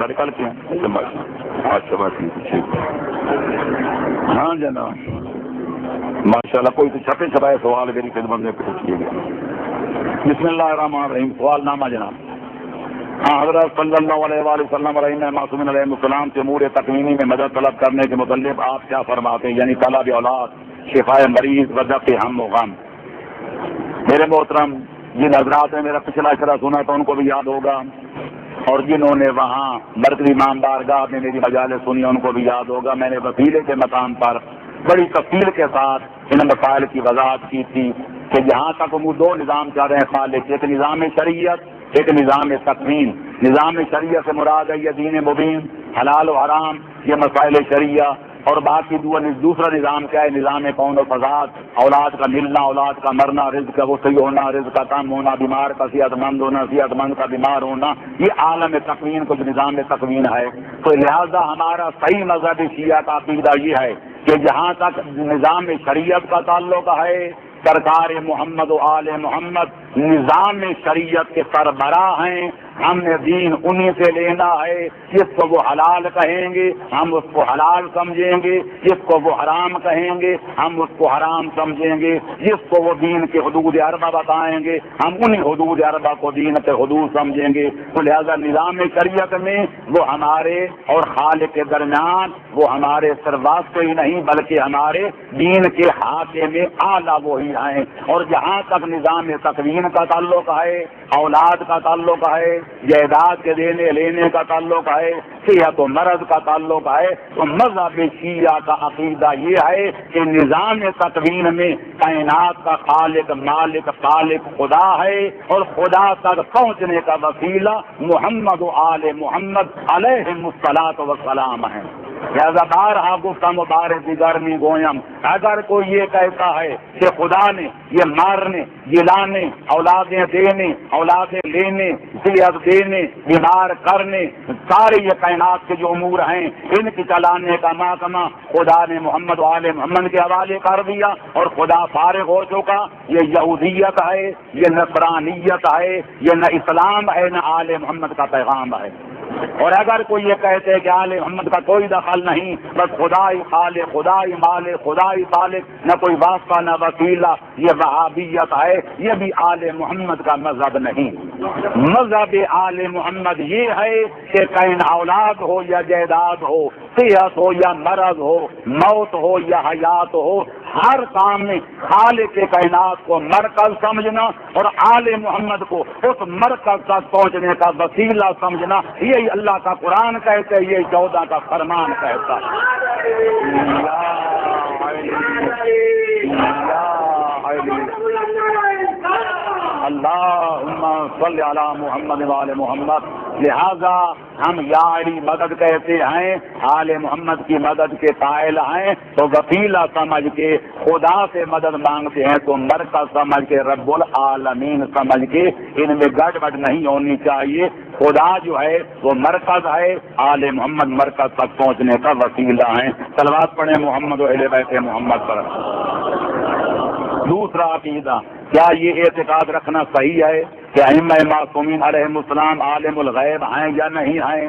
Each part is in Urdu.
میڈیکل کے ہیں؟ اچھا ٹھیک. ہاں جناب ماشاء اللہ. کوئی تو چھپے چھپائے سوال میری خدمت میں پیش کیے گئے. بسم اللہ الرحمن الرحیم. سوال نامہ جناب. حضرت صلی اللہ علیہ وآلہ وسلم علیہ معصومین علیہ السلام سے امور تکوینی میں مدد طلب کرنے کے متعلق آپ کیا فرماتے ہیں؟ یعنی طلب اولاد، شفائے مریض، رزق ہم و غم. میرے محترم جن حضرات نے میرا پچھلا اشرا سنا تو ان کو بھی یاد ہوگا، اور جنہوں نے وہاں مرکزی امام بارگاہ میں میری مجالس سنی ان کو بھی یاد ہوگا. میں نے وسیلے کے مقام پر بڑی تفصیل کے ساتھ ان مسائل کی وضاحت کی تھی کہ جہاں تک وہ دو نظام چاہ رہے ہیں خالق، ایک نظام شریعت، ایک نظام تکوین. نظام شریعت سے مراد ہے یہ دین مبین، حلال و حرام، یہ مسائل شریعہ. اور باقی دوسرا نظام کیا ہے؟ نظام کون و فساد، اولاد کا ملنا، اولاد کا مرنا، رزق کا وسیع ہونا، رزق کا کم ہونا، بیمار کا صحت مند ہونا، صحت مند کا بیمار ہونا. یہ عالم تکوین کو نظام تکوین ہے. تو لہذا ہمارا صحیح مذہب شیعہ کا عقیدہ یہ ہے کہ جہاں تک نظام شریعت کا تعلق ہے، سرکار محمد و آل محمد نظام شریعت کے سربراہ ہیں. ہم نے دین انہی سے لینا ہے. جس کو وہ حلال کہیں گے ہم اس کو حلال سمجھیں گے، جس کو وہ حرام کہیں گے ہم اس کو حرام سمجھیں گے، جس کو وہ دین کے حدود اربع بتائیں گے ہم انہی حدود اربع کو دین کے حدود سمجھیں گے. تو لہذا نظام شریعت میں وہ ہمارے اور خالق کے درمیان وہ ہمارے صرف واسطے ہی نہیں بلکہ ہمارے دین کے حاکم اعلیٰ وہی ہیں. اور جہاں تک نظام تکوین کا تعلق ہے، اولاد کا تعلق ہے، جائیداد کے دینے لینے کا تعلق ہے، صحت و مرض کا تعلق ہے، تو مذہب شیعہ کا عقیدہ یہ ہے کہ نظام تکوین میں کائنات کا خالق، مالک، خالق خدا ہے، اور خدا تک پہنچنے کا وسیلہ محمد و آل محمد علیہ الصلاۃ والسلام ہے. لہذا بارہا گفتم و بار دیگر میں گویم، اگر کوئی یہ کہتا ہے کہ خدا نے یہ مارنے، جلانے، اولادیں دینے، اولادیں لینے، صحت دینے، بیمار کرنے، سارے یہ کائنات کے جو امور ہیں ان کی چلانے کا محکمہ خدا نے محمد و آل محمد کے حوالے کر دیا اور خدا فارغ ہو چکا. یہ یہودیت ہے، یہ نصرانیت ہے، یہ نہ اسلام ہے نہ آل محمد کا پیغام ہے. اور اگر کوئی یہ کہتے کہ آل محمد کا کوئی دخل نہیں، بس خدا ہی خالق، خدا ہی مالک، خدا ہی خالق، نہ کوئی واسطہ نہ وسیلہ، یہ وہابیت ہے. یہ بھی آل محمد کا مذہب نہیں. مذہب آل محمد یہ ہے کہ کہیں اولاد ہو یا جائیداد ہو، صحت ہو یا مرض ہو، موت ہو یا حیات ہو، ہر کام میں خالق کے کائنات کو مرکز سمجھنا اور آل محمد کو اس مرکز تک پہنچنے کا وسیلہ سمجھنا. یہی اللہ کا قرآن کہتا ہے، یہ 14 کا فرمان کہتا ہے. اللہم صلی علی محمد وآل محمد. لہذا ہم یا علی مدد کہتے ہیں، آل محمد کی مدد کے قائل ہیں تو وسیلہ سمجھ کے خدا سے مدد مانگتے ہیں تو مرکز سمجھ کے رب العالمین سمجھ کے. ان میں گڑبڑ نہیں ہونی چاہیے. خدا جو ہے وہ مرکز ہے، آل محمد مرکز تک پہنچنے کا وسیلہ ہیں. صلوات پڑھیں محمد و اہل بیت محمد پر. دوسرا عقیدہ، کیا یہ اعتقاد رکھنا صحیح ہے کہ ائمہ معصومین علیہ السلام عالم الغیب ہیں یا نہیں ہیں؟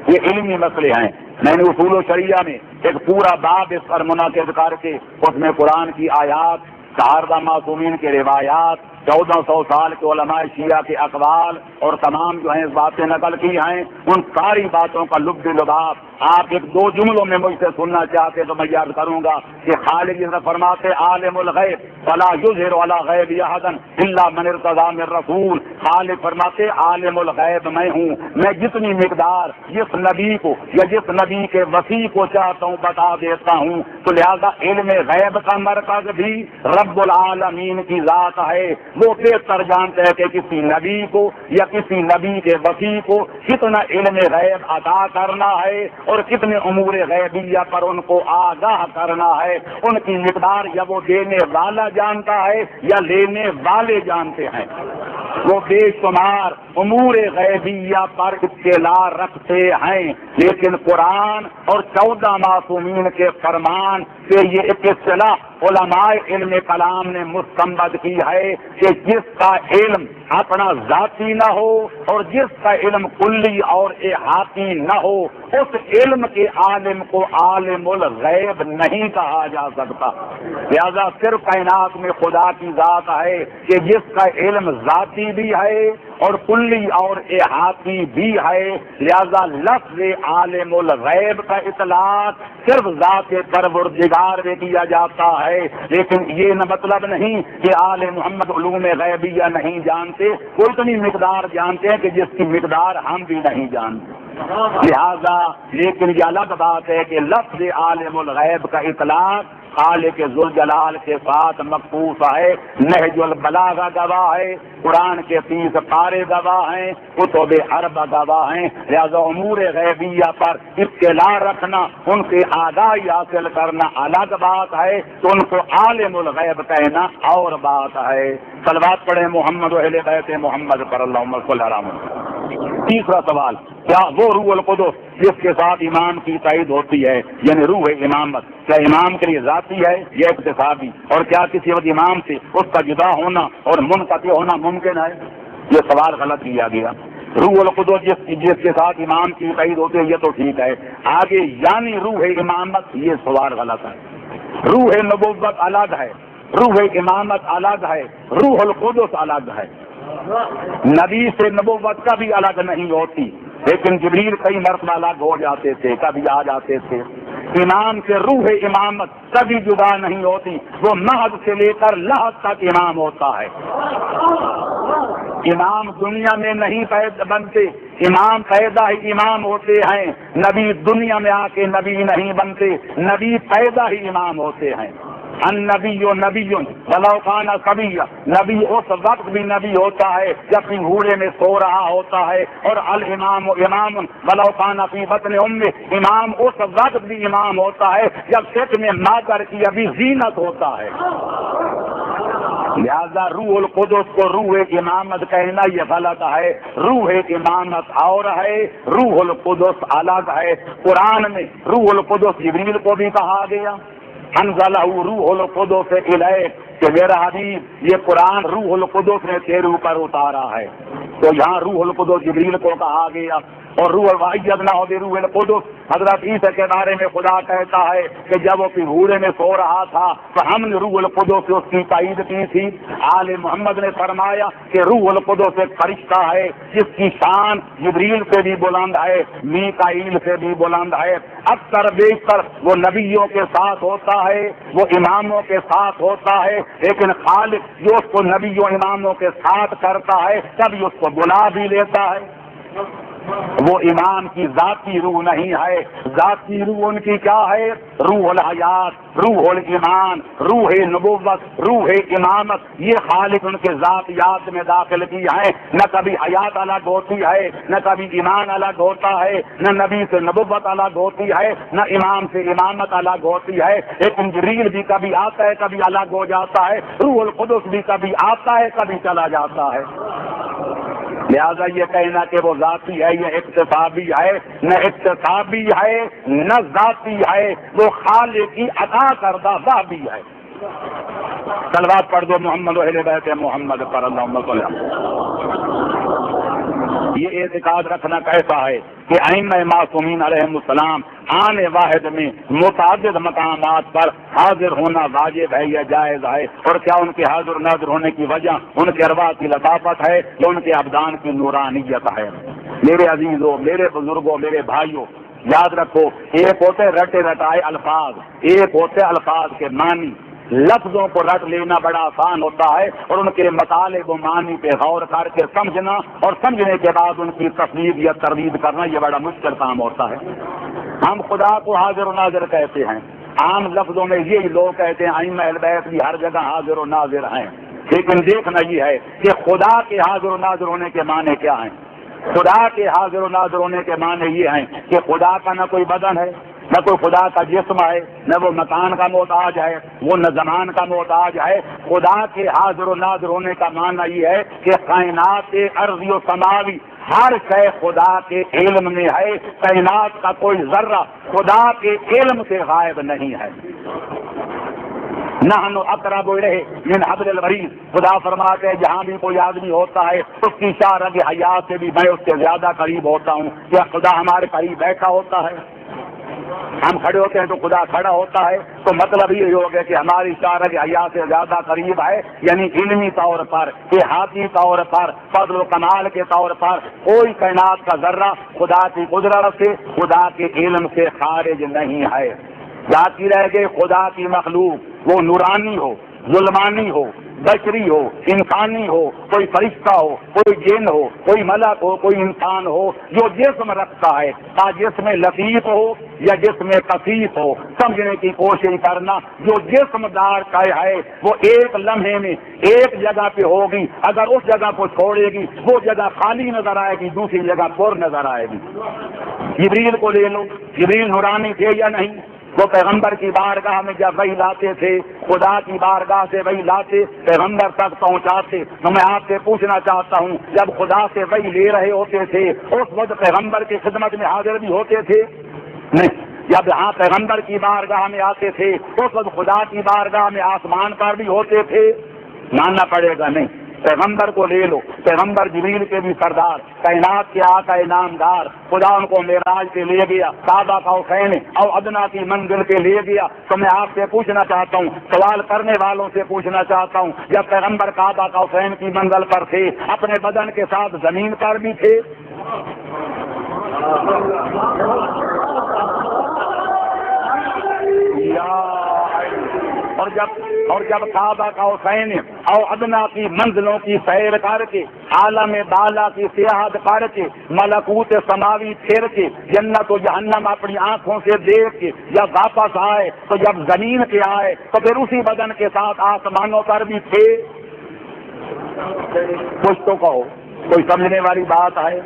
یہ علمی مسئلے ہیں. میں نے اصول و شریعہ میں ایک پورا باب اس پر منعقد کر کے اس میں قرآن کی آیات، صحابہ معصومین کے روایات، 1400 سال کے علماء شیعہ کے اقوال اور تمام جو ہیں باتیں نقل کی ہیں، ان ساری باتوں کا لب لباب آپ ایک دو جملوں میں مجھ سے سننا چاہتے تو میں یاد کروں گا کہ خالق جس فرماتے عالم الغیب فلا یظہر علی غیب احدا الا من ارتضی من رسول. خالق فرماتے عالم الغیب میں ہوں، میں جتنی مقدار جس نبی کو یا جس نبی کے وسیع کو چاہتا ہوں بتا دیتا ہوں. تو لہذا علم غیب کا مرکز بھی رب العالمین کی ذات ہے. وہ بہتر جانتے ہیں کہ کسی نبی کو یا کسی نبی کے وسیع کو کتنا علم غیب عطا کرنا ہے اور کتنے امور غیبیہ پر ان کو آگاہ کرنا ہے. ان کی مقدار یا وہ دینے والا جانتا ہے یا لینے والے جانتے ہیں. وہ بے شمار امور غیبیہ پر اطلاع رکھتے ہیں، لیکن قرآن اور 14 معصومین کے فرمان سے یہ ایک اصطلاح علماء علم کلام نے مستنبط کی ہے کہ جس کا علم اپنا ذاتی نہ ہو اور جس کا علم کلی اور احاطی نہ ہو اس علم کے عالم کو عالم الغیب نہیں کہا جا سکتا. لہذا صرف کائنات میں خدا کی ذات ہے کہ جس کا علم ذاتی بھی ہے اور کلی اور احاطی بھی ہے. لہذا لفظ عالم الغیب کا اطلاق صرف ذات پروردگار میں کیا جاتا ہے، لیکن یہ نہ مطلب نہیں کہ آل محمد علوم غیبیہ نہیں جانتے، وہ اتنی مقدار جانتے ہیں کہ جس کی مقدار ہم بھی نہیں جانتے. لہذا لیکن یہ الگ بات ہے کہ لفظ عالم الغیب کا اطلاق خالق ذوالجلال کے ساتھ مخصوص ہے. نہج البلاغہ گواہ ہے، قرآن کے 30 پارے گواہ ہیں، کتب اربع گواہ ہیں. لہذا امور غیبیہ پر اطلاع رکھنا، ان سے آگاہی حاصل کرنا الگ بات ہے، تو ان کو عالم الغیب کہنا اور بات ہے. صلوات پڑھیں محمد و اہل بیت محمد پر اللہم صلی اللہ علیہ وسلم. تیسرا سوال، کیا وہ روح القدس جس کے ساتھ امام کی تائید ہوتی ہے یعنی روح امامت، کیا امام کے لیے ذاتی ہے یا اکتسابی، اور کیا کسی وقت امام سے اس کا جدا ہونا اور منقطع ہونا ممکن ہے؟ یہ سوال غلط کیا گیا. روح القدس جس کے ساتھ امام کی تائید ہوتی ہے یہ تو ٹھیک ہے، آگے یعنی روح امامت یہ سوال غلط ہے. روح نبوت الگ ہے، روح امامت الگ ہے، روح القدس الگ ہے. نبی سے نبوت کبھی الگ نہیں ہوتی، لیکن جبریل کئی مرتبہ الگ ہو جاتے تھے، کبھی آ جاتے تھے. امام سے روح امامت کبھی جدا نہیں ہوتی، وہ مہد سے لے کر لحد تک امام ہوتا ہے. امام دنیا میں نہیں بنتے، امام پیدا ہی امام ہوتے ہیں. نبی دنیا میں آ کے نبی نہیں بنتے، نبی پیدا ہی امام ہوتے ہیں. النبی نبی ولو کان صبیا، نبی اس وقت بھی نبی ہوتا ہے جب گھوڑے میں سو رہا ہوتا ہے، اور الامام امام ولو کان فی بطن امہ، امام اس وقت بھی امام ہوتا ہے جب پیٹ میں مادر کی ابھی زینت ہوتا ہے. لہذا روح القدس کو روح امامت کہنا یہ غلط ہے. روح امامت اور ہے، روح القدس الگ ہے. قرآن میں روح القدس جبریل کو بھی کہا گیا، انزلہ روح القدس الیک، کہ میرا حبیب یہ قرآن روح القدس نے تیرے اوپر اتارا ہے. تو یہاں روح القدس جبریل کو کہا گیا. اور روح وَأَيَّدْنَاهُ بِرُوحِ الْقُدُسِ، حضرت عیسیٰ کے بارے میں خدا کہتا ہے کہ جب وہ گھوڑے میں سو رہا تھا تو ہم نے روح القدس سے اس کی تائید کی تھی. آل محمد نے فرمایا کہ روح القدس ایک فرشتہ ہے جس کی شان جبریل سے بھی بلند ہے، میکائیل سے بھی بلند ہے. اکثر بیشتر وہ نبیوں کے ساتھ ہوتا ہے، وہ اماموں کے ساتھ ہوتا ہے، لیکن خالق جو اس کو نبیوں اماموں کے ساتھ کرتا ہے کبھی اس کو بلا بھی لیتا ہے. وہ امام کی ذاتی روح نہیں ہے. ذاتی روح ان کی کیا ہے؟ روح الحیات، روح الایمان، روح نبوت، روح امامت. یہ خالق ان کے ذاتیات میں داخل کی ہے. نہ کبھی حیات الگ ہوتی ہے، نہ کبھی ایمان الگ ہوتا ہے، نہ نبی سے نبوت الگ ہوتی ہے، نہ امام سے امامت الگ ہوتی ہے. لیکن جبریل بھی کبھی آتا ہے کبھی الگ ہو جاتا ہے، روح القدس بھی کبھی آتا ہے کبھی چلا جاتا ہے. لہذا یہ کہنا کہ وہ ذاتی ہے یہ اکتسابی ہے، نہ اکتسابی ہے نہ ذاتی ہے، وہ خالق کی عطا کردہ ذاتی ہے. صلوات پڑھ دو محمد و اہل بیت محمد پر اللہم صلی اللہ علیہ وسلم. یہ اعتقاد رکھنا کیسا ہے کہ ائمہ معصومین علیہم السلام آنے واحد میں متعدد مقامات پر حاضر ہونا واجب ہے یا جائز ہے؟ اور کیا ان کے حاضر ناظر ہونے کی وجہ ان کے ارواح کی لطافت ہے یا ان کے ابدان کی نورانیت ہے؟ میرے عزیزوں، میرے بزرگوں، میرے بھائیوں، یاد رکھو، ایک ہوتے رٹے رٹائے الفاظ، ایک ہوتے الفاظ کے معنی. لفظوں کو رٹ لینا بڑا آسان ہوتا ہے، اور ان کے مطالب و معنی پہ غور کر کے سمجھنا اور سمجھنے کے بعد ان کی تصدیق یا تردید کرنا یہ بڑا مشکل کام ہوتا ہے. ہم خدا کو حاضر و ناظر کہتے ہیں، عام لفظوں میں یہی لوگ کہتے ہیں ائمہ اہل بیت بھی ہر جگہ حاضر و ناظر ہیں. لیکن دیکھنا یہ ہے کہ خدا کے حاضر و ناظر ہونے کے معنی کیا ہیں. خدا کے حاضر و ناظر ہونے کے معنی یہ ہیں کہ خدا کا نہ کوئی بدن ہے، نہ کوئی خدا کا جسم ہے، نہ وہ مکان کا محتاج ہے، وہ نہ زمان کا محتاج ہے. خدا کے حاضر و ناظر ہونے کا معنی یہ ہے کہ کائنات ارضی و سماوی ہر شے خدا کے علم میں ہے. کائنات کا کوئی ذرہ خدا کے علم سے غائب نہیں ہے. نحن اقرب الیہ من حبل الورید. خدا فرماتے ہیں جہاں بھی کوئی آدمی ہوتا ہے اس کی شارگ حیات سے بھی میں اس سے زیادہ قریب ہوتا ہوں. کیا خدا ہمارے قریب بیٹھا ہوتا ہے؟ ہم کھڑے ہوتے ہیں تو خدا کھڑا ہوتا ہے. تو مطلب یہ ہو گیا کہ ہماری شارگ حیات سے زیادہ قریب ہے. یعنی علمی طور پر، احاطی طور پر، فضل و کمال کے طور پر کوئی کائنات کا ذرہ خدا کی قدرت سے، خدا کے علم سے خارج نہیں ہے. باقی رہ گئے خدا کی مخلوق، وہ نورانی ہو، ظلمانی ہو، بشری ہو، انسانی ہو، کوئی فرشتہ ہو، کوئی جن ہو، کوئی ملک ہو، کوئی انسان ہو جو جسم رکھتا ہے، جسم لطیف ہو یا جسم کثیف ہو، سمجھنے کی کوشش کرنا. جو جسم دار کا ہے وہ ایک لمحے میں ایک جگہ پہ ہوگی، اگر اس جگہ کو چھوڑے گی وہ جگہ خالی نظر آئے گی، دوسری جگہ پر نظر آئے گی. جبریل کو لے لو، جبریل نورانی تھے یا نہیں؟ وہ پیغمبر کی بارگاہ میں جب وہی لاتے تھے، خدا کی بارگاہ سے وہی لاتے، پیغمبر تک پہنچاتے. تو میں آپ سے پوچھنا چاہتا ہوں، جب خدا سے وہی لے رہے ہوتے تھے اس وقت پیغمبر کی خدمت میں حاضر بھی ہوتے تھے؟ نہیں. جب یہاں پیغمبر کی بارگاہ میں آتے تھے اس وقت خدا کی بارگاہ میں آسمان پر بھی ہوتے تھے؟ ماننا پڑے گا نہیں. پیغمبر کو لے لو، پیغمبر جبریل کے بھی سردار، کائنات کے آقا انعامدار، خدا ان کو معراج پہ لے گیا، کعبہ قوسین اور ادنا کی منزل پہ لے گیا. تو میں آپ سے پوچھنا چاہتا ہوں، سوال کرنے والوں سے پوچھنا چاہتا ہوں، جب پیغمبر کعبہ قوسین کی منزل پر تھے اپنے بدن کے ساتھ زمین پر بھی تھے؟ اور جب کعبہ قوسین اور ادنا کی منزلوں کی سیر کر کے، عالم بالا کی سیاحت کر کے، ملکوت سماوی پھر کے، جنت و جہنم اپنی آنکھوں سے دیکھ کے جب واپس آئے تو جب زمین پہ آئے تو پھر اسی بدن کے ساتھ آسمانوں پر بھی تھے؟ کچھ تو کہو، کوئی سمجھنے والی بات ہے؟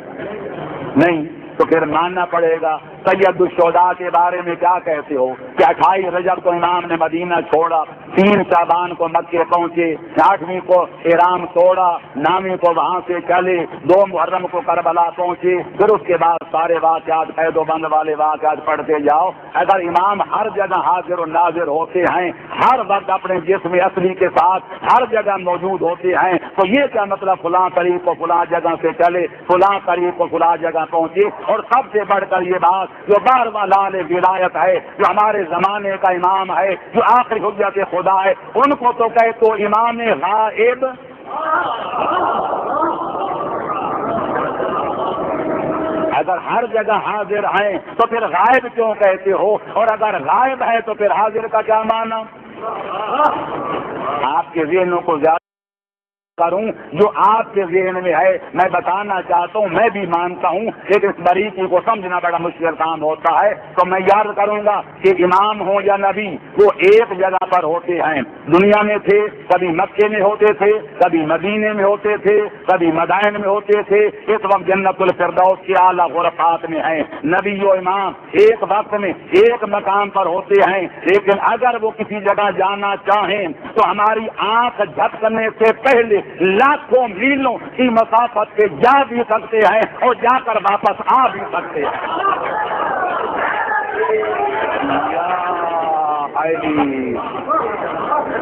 نہیں. تو پھر ماننا پڑے گا. سید الشہداء کے بارے میں کیا کہتے ہو کہ 28 رجب کو امام نے مدینہ چھوڑا، 3 شعبان کو مکے پہنچے، 8ویں کو احرام توڑا، 9ویں کو وہاں سے چلے، 2 محرم کو کربلا پہنچے. پھر اس کے بعد سارے واقعات، قید و بند والے واقعات پڑھتے جاؤ. اگر امام ہر جگہ حاضر و ناظر ہوتے ہیں، ہر وقت اپنے جسم اصلی کے ساتھ ہر جگہ موجود ہوتے ہیں، تو یہ کیا مطلب فلاں طریق کو فلاں جگہ سے چلے، فلاں طریق کو فلاں جگہ پہنچے؟ اور سب سے بڑھ کر یہ بات جو بارواں لال ولایت ہے، جو ہمارے زمانے کا امام ہے، جو آخری حجت خدا ہے، ان کو تو کہے تو امام غائب. اگر ہر جگہ حاضر ہیں تو پھر غائب کیوں کہتے ہو؟ اور اگر غائب ہے تو پھر حاضر کا کیا معنی؟ آپ کے ذہنوں کو زیادہ کروں جو آپ کے ذہن میں ہے میں بتانا چاہتا ہوں. میں بھی مانتا ہوں لیکن اس باریکی کو سمجھنا بڑا مشکل کام ہوتا ہے. تو میں یاد کروں گا کہ امام ہو یا نبی وہ ایک جگہ پر ہوتے ہیں. دنیا میں تھے، کبھی مکے میں ہوتے تھے، کبھی مدینے میں ہوتے تھے، کبھی مدائن میں ہوتے تھے. اس وقت جنت الفردوس کے اعلیٰ غرفات میں ہیں. نبی و امام ایک وقت میں ایک مقام پر ہوتے ہیں، لیکن اگر وہ کسی جگہ جانا چاہیں تو ہماری آنکھ جھپکنے سے پہلے لاکھوں میلوں کی مسافت پہ جا بھی سکتے ہیں اور جا کر واپس آ بھی سکتے ہیں.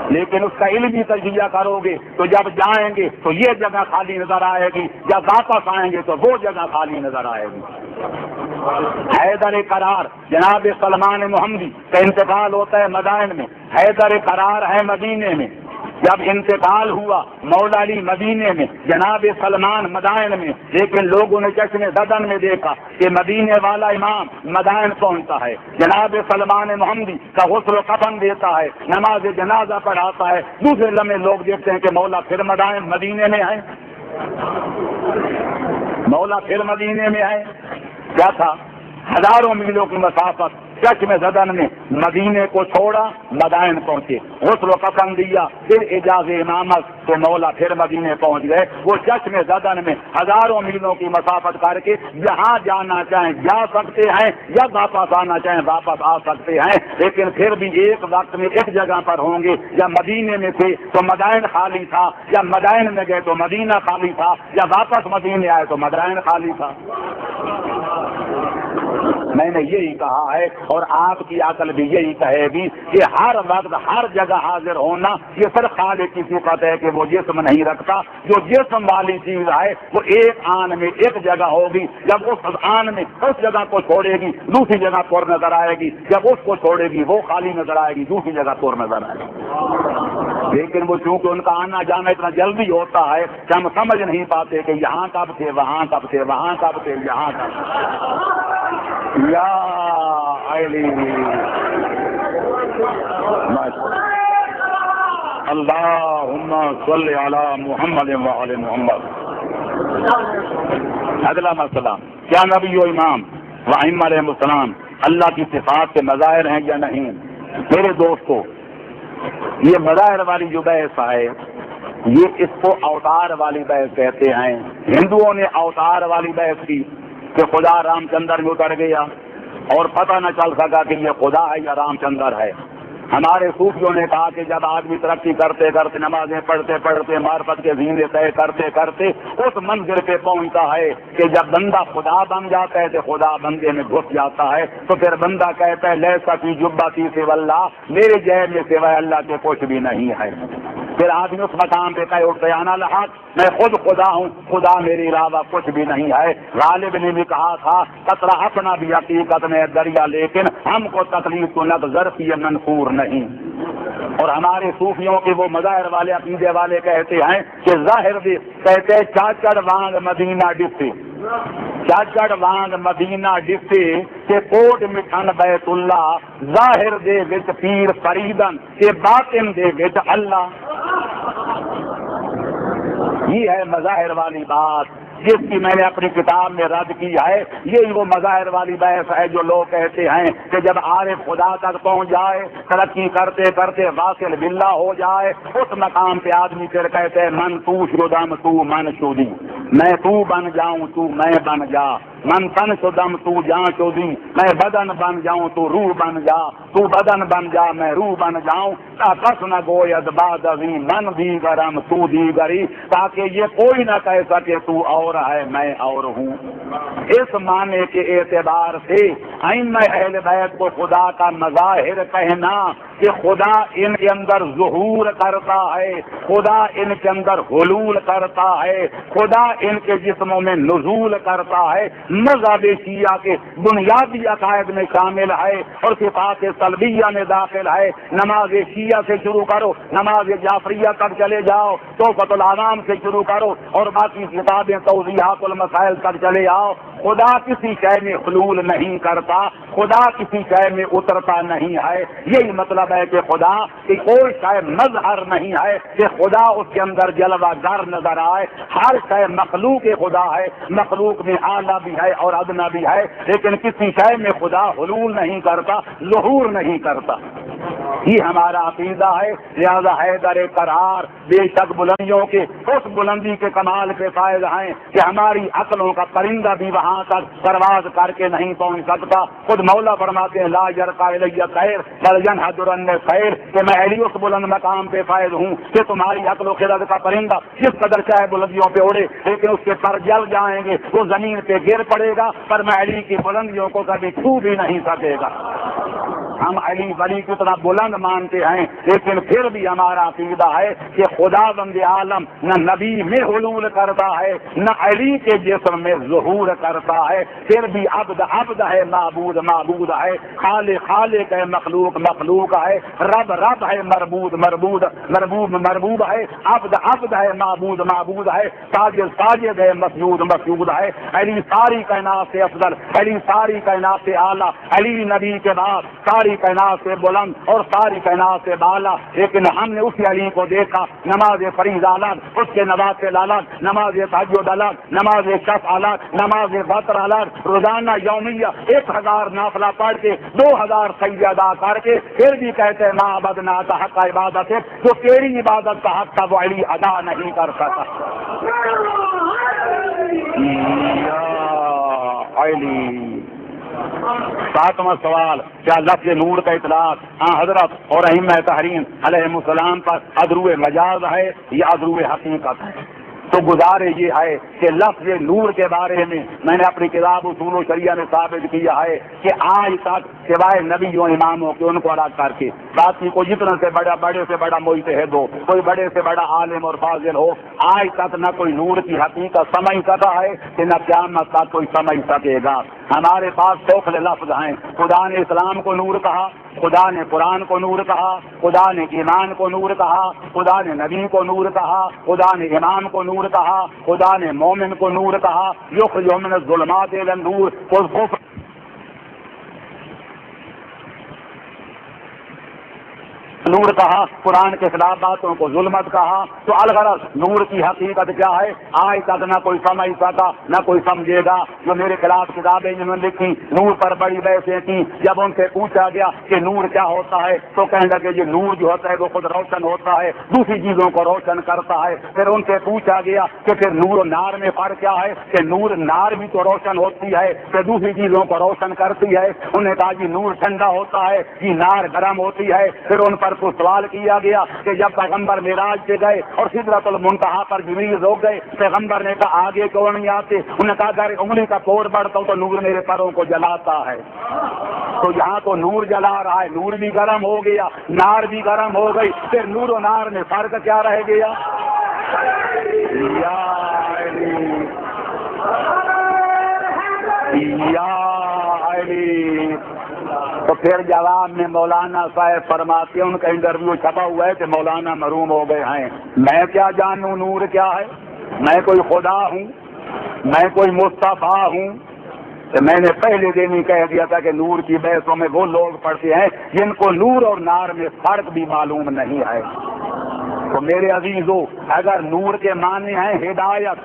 لیکن اس کا علمی تجزیہ کرو گے تو جب جائیں گے تو یہ جگہ خالی نظر آئے گی، جب واپس آئیں گے تو وہ جگہ خالی نظر آئے گی. حیدر قرار جناب سلمان محمدی کا انتقال ہوتا ہے مدائن میں، حیدر قرار ہے مدینے میں. جب انتقال ہوا مولا علی مدینے میں، جناب سلمان مدائن میں. لیکن لوگوں نے چشم بدن میں دیکھا کہ مدینے والا امام مدائن پہنچتا ہے، جناب سلمان محمدی کا غسل و کفن دیتا ہے، نماز جنازہ پڑھاتا ہے. دوسرے لمحے لوگ دیکھتے ہیں کہ مولا پھر مدینے میں ہے، مولا پھر مدینے میں ہے. کیا تھا؟ ہزاروں میلوں کی مسافت چشم زدن نے مدینے کو چھوڑا، مدائن پہنچے، غسل و کفن دیا، پھر اجاز امامت تو مولا پھر مدینے پہنچ گئے. وہ چشم زدن میں ہزاروں میلوں کی مسافت کر کے جہاں جانا چاہیں جا سکتے ہیں، یا واپس آنا چاہیں واپس آ سکتے ہیں. لیکن پھر بھی ایک وقت میں ایک جگہ پر ہوں گے. یا مدینے میں تھے تو مدائن خالی تھا، یا مدائن میں گئے تو مدینہ خالی تھا، یا واپس مدینے آئے تو مدائن خالی تھا. میں نے یہی کہا ہے اور آپ کی عقل بھی یہی کہے گی کہ ہر وقت ہر جگہ حاضر ہونا یہ صرف خالق کی صفت ہے کہ وہ جسم نہیں رکھتا. جو جسم والی چیز ہے وہ ایک آن میں ایک جگہ ہوگی, جب اس آن میں اس جگہ کو چھوڑے گی دوسری جگہ پر نظر آئے گی, جب اس کو چھوڑے گی وہ خالی نظر آئے گی دوسری جگہ پر نظر آئے گی. لیکن وہ چونکہ ان کا آنا جانا اتنا جلدی ہوتا ہے کہ ہم سمجھ نہیں پاتے کہ یہاں کب تھے وہاں کب تھے وہاں کب تھے یہاں کب تھے. یا علی اللہم صلی علی محمد وعلی محمد. اگلا مسئلہ, کیا نبی و امام و ائمہ علیہ السلام اللہ کی صفات کے مظاہر ہیں یا نہیں؟ میرے دوستو, یہ مظاہر والی جو بحث ہے یہ اس کو اوتار والی بحث کہتے ہیں. ہندوؤں نے اوتار والی بحث کی کہ خدا رام چندر میں اتر گیا اور پتہ نہ چل سکا کہ یہ خدا ہے یا رام چندر ہے. ہمارے صوفیوں نے کہا کہ جب آدمی ترقی کرتے کرتے نمازیں پڑھتے پڑھتے معرفت کے زینے طے کرتے کرتے اس منزل پہ پہنچتا ہے کہ جب بندہ خدا بن جاتا ہے تو خدا بندے میں گھس جاتا ہے, تو پھر بندہ کہتا ہے لیسا فی جبتی سوی اللہ, میرے جیب میں سوائے اللہ کے کچھ بھی نہیں ہے. پھر آدمی اس مقام پہ کہے اٹھتے انا الحق, میں خود خدا ہوں, خدا میرے علاوہ کچھ بھی نہیں ہے. غالب نے بھی کہا تھا قطرہ اپنا بھی حقیقت میں دریا, لیکن ہم کو تکلیف کو نہ ظرفی منصور نہیں. اور ہمارے صوفیوں کے وہ مظاہر والے عقیدے والے کہتے ہیں کہ ظاہر بھی کہتے چاچڑ وانگ مدینہ ڈفے, چاچڑ وانگ مدینہ ڈفے کہ کوٹ مٹھن بیت اللہ, ظاہر دے وچ پیر فریدن کہ باطن دے وچ اللہ. یہ ہے مظاہر والی بات جس کی میں نے اپنی کتاب میں رد کی ہے. یہی وہ مظاہر والی بحث ہے جو لوگ کہتے ہیں کہ جب عارف خدا تک پہنچ جائے, ترقی کرتے کرتے واصل باللہ ہو جائے, اس مقام پہ آدمی پھر کہتے ہیں من تو شدم تو من شدی, میں تو بن جاؤں تو میں بن جا, من تن شدم تو جان شدی, میں بدن بن جاؤں تو روح بن جا, تو بدن بن جا میں روح بن جاؤں, کس نہ گوید بعد ازی من دیگرم تو دیگری, تاکہ یہ کوئی نہ کہہ سکے تو اور ہے میں اور ہوں. اس معنی کے اعتبار سے ائمہ اہل بیت کو خدا کا مظاہر کہنا کہ خدا ان کے اندر ظہور کرتا ہے, خدا ان کے اندر حلول کرتا ہے, خدا ان کے جسموں میں نزول کرتا ہے, مذہب شیعہ کے بنیادی عقائد میں شامل ہے اور صفات سلبیہ میں داخل ہے. نماز شیعہ سے شروع کرو, نماز جعفریہ تک چلے جاؤ, توفۃ الانام سے شروع کرو اور باقی کتابیں توضیحات المسائل تک چلے آؤ. خدا کسی شے میں حلول نہیں کرتا, خدا کسی شے میں اترتا نہیں ہے. یہی مطلب ہے کہ خدا کی کوئی شے مظہر نہیں ہے کہ خدا اس کے اندر جلوہ گر نظر آئے. ہر شے مخلوق خدا ہے, مخلوق میں اعلیٰ بھی ہے اور ادنا بھی ہے, لیکن کسی شے میں خدا حلول نہیں کرتا, ظہور نہیں کرتا. یہ ہمارا عقیدہ ہے. لہذا حیدر قرار بے شک بلندیوں کے اس بلندی کے کمال پہ فائز ہیں کہ ہماری عقلوں کا پرندہ بھی وہاں تک پرواز کر کے نہیں پہنچ سکتا. خود مولا فرماتے ہیں لا یرقى الی خیر بل ینحدرن خیر, کہ میں علی اس بلند مقام پہ فائز ہوں کہ تمہاری عقل و خرد کا پرندہ جس قدر چاہے بلندیوں پہ اڑے, لیکن اس کے پر جل جائیں گے, وہ زمین پہ گر پڑے گا, پر میں علی کی بلندیوں کو کبھی چھو بھی نہیں سکے گا. ہم علی ولی کو اتنا بلند مانتے ہیں, لیکن پھر بھی ہمارا عقیدہ ہے کہ خدا بند عالم نہ نبی میں حلول کرتا ہے نہ علی کے جسم میں ظہور کرتا ہے. پھر بھی عبد عبد ہے, معبود معبود ہے, خالق خالق ہے, مخلوق مخلوق ہے, رب رب ہے, مربوب مربوب مربوب مربوب ہے, عبد عبد ہے, معبود معبود ہے, ساجد ساجد ہے, مسجود مسجود ہے. علی ساری کائنات سے افضل, علی ساری کائنات سے اعلیٰ, علی نبی کے بعد ساری کائنات سے بلند اور ساری کائنات سے بالا. لیکن ہم نے اسی علی کو دیکھا نماز فریضہ الگ, اس کے نوافل الگ, نماز تہجد الگ, نماز شفع الگ, نماز وتر الگ, روزانہ یومیہ 1000 نافلہ پڑھ کے 2000 سجدے ادا کر کے پھر بھی کہتے ہیں ما عبدنا کا حق عبادت ہے, تو تیری عبادت کا حق تھا وہ علی ادا نہیں کر سکا. علی. 7واں سوال, کیا لفظ نور کا اطلاق حضرت اور ائمہ تحریم علیہ السلام پر ادرو مجاز ہے یا ادرو حقیقت ہے؟ تو گزارے یہ ہے کہ لفظ نور کے بارے میں میں نے اپنی کتاب اصول و شریعہ میں ثابت کیا ہے کہ آج تک سوائے نبیوں اماموں کے ان کو الگ کر کے باقی کو جتنا سے بڑا مجتہد ہو، کوئی بڑے سے بڑا عالم اور فاضل ہو، آج تک نہ کوئی نور کی حقیقت سمجھ سکا ہے کہ نہ قیامت تک کوئی سمجھ سکے گا۔ ہمارے پاس سوکھلے لفظ ہیں، خدا نے اسلام کو نور کہا، خدا نے قرآن کو نور کہا، خدا نے ایمان کو نور کہا، خدا نے نبی کو نور کہا، خدا نے امام کو نور کہا، خدا نے مومن کو نور کہا، یخرج من الظلمات الی النور نور کہا، قرآن کے خلاف باتوں کو ظلمت کہا۔ تو الغرض نور کی حقیقت کیا ہے آج تک نہ کوئی سمجھ سکا نہ کوئی سمجھے گا۔ جو میرے خلاف کتابیں جنہوں نے لکھی نور پر بڑی بحثیں کی، جب ان سے پوچھا گیا کہ نور کیا ہوتا ہے تو کہنے لگے یہ نور جو ہوتا ہے وہ خود روشن ہوتا ہے، دوسری چیزوں کو روشن کرتا ہے۔ پھر ان سے پوچھا گیا کہ پھر نور و نار میں فرق کیا ہے، کہ نور نار بھی تو روشن ہوتی ہے پھر دوسری چیزوں کو روشن کرتی ہے۔ انہوں نے کہا جی نور ٹھنڈا ہوتا ہے، جی نار گرم ہوتی ہے۔ پھر ان پر کو سوال کیا گیا کہ جب پیغمبر معراج پہ گئے اور سدرۃ المنتہا پر جبریل ہو گئے، پیغمبر نے کہا آگے کیوں نہیں آتے؟ انہوں نے کہا اگر انگلی کا کوڑ بڑھتا ہوں تو نور میرے پیروں کو جلاتا ہے۔ تو یہاں تو نور جلا رہا ہے، نور بھی گرم ہو گیا، نار بھی گرم ہو گئی، پھر نور و نار میں فرق کیا رہ گیا؟ تو پھر جواب میں مولانا صاحب فرماتے ہیں، ان کا انٹرویو چھپا ہوا ہے کہ مولانا محروم ہو گئے ہیں۔ میں کیا جانوں نور کیا ہے؟ میں کوئی خدا ہوں؟ میں کوئی مصطفیٰ ہوں؟ تو میں نے پہلے دن ہی کہہ دیا تھا کہ نور کی بحثوں میں وہ لوگ پڑھتے ہیں جن کو نور اور نار میں فرق بھی معلوم نہیں ہے۔ تو میرے عزیزو، اگر نور کے معنی ہیں ہدایت،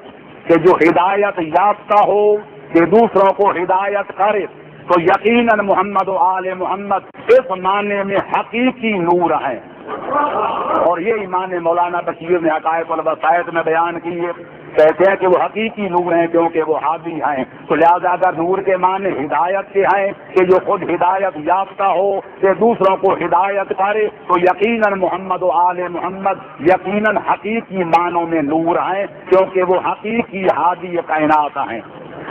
کہ جو ہدایت یافتہ ہو کہ دوسروں کو ہدایت کرے، تو یقیناً محمد و آل محمد اس معنی میں حقیقی نور ہیں۔ اور یہ ایمان مولانا بشیر نے حقائق الوسائط میں بیان کیے، کہتے ہیں کہ وہ حقیقی نور ہیں کیونکہ وہ ہادی ہیں۔ تو لہذا اگر نور کے معنی ہدایت کے ہیں کہ جو خود ہدایت یافتہ ہو کہ دوسروں کو ہدایت کرے، تو یقیناً محمد و آل محمد یقیناً حقیقی معنوں میں نور ہیں کیونکہ وہ حقیقی ہادی کائنات ہیں۔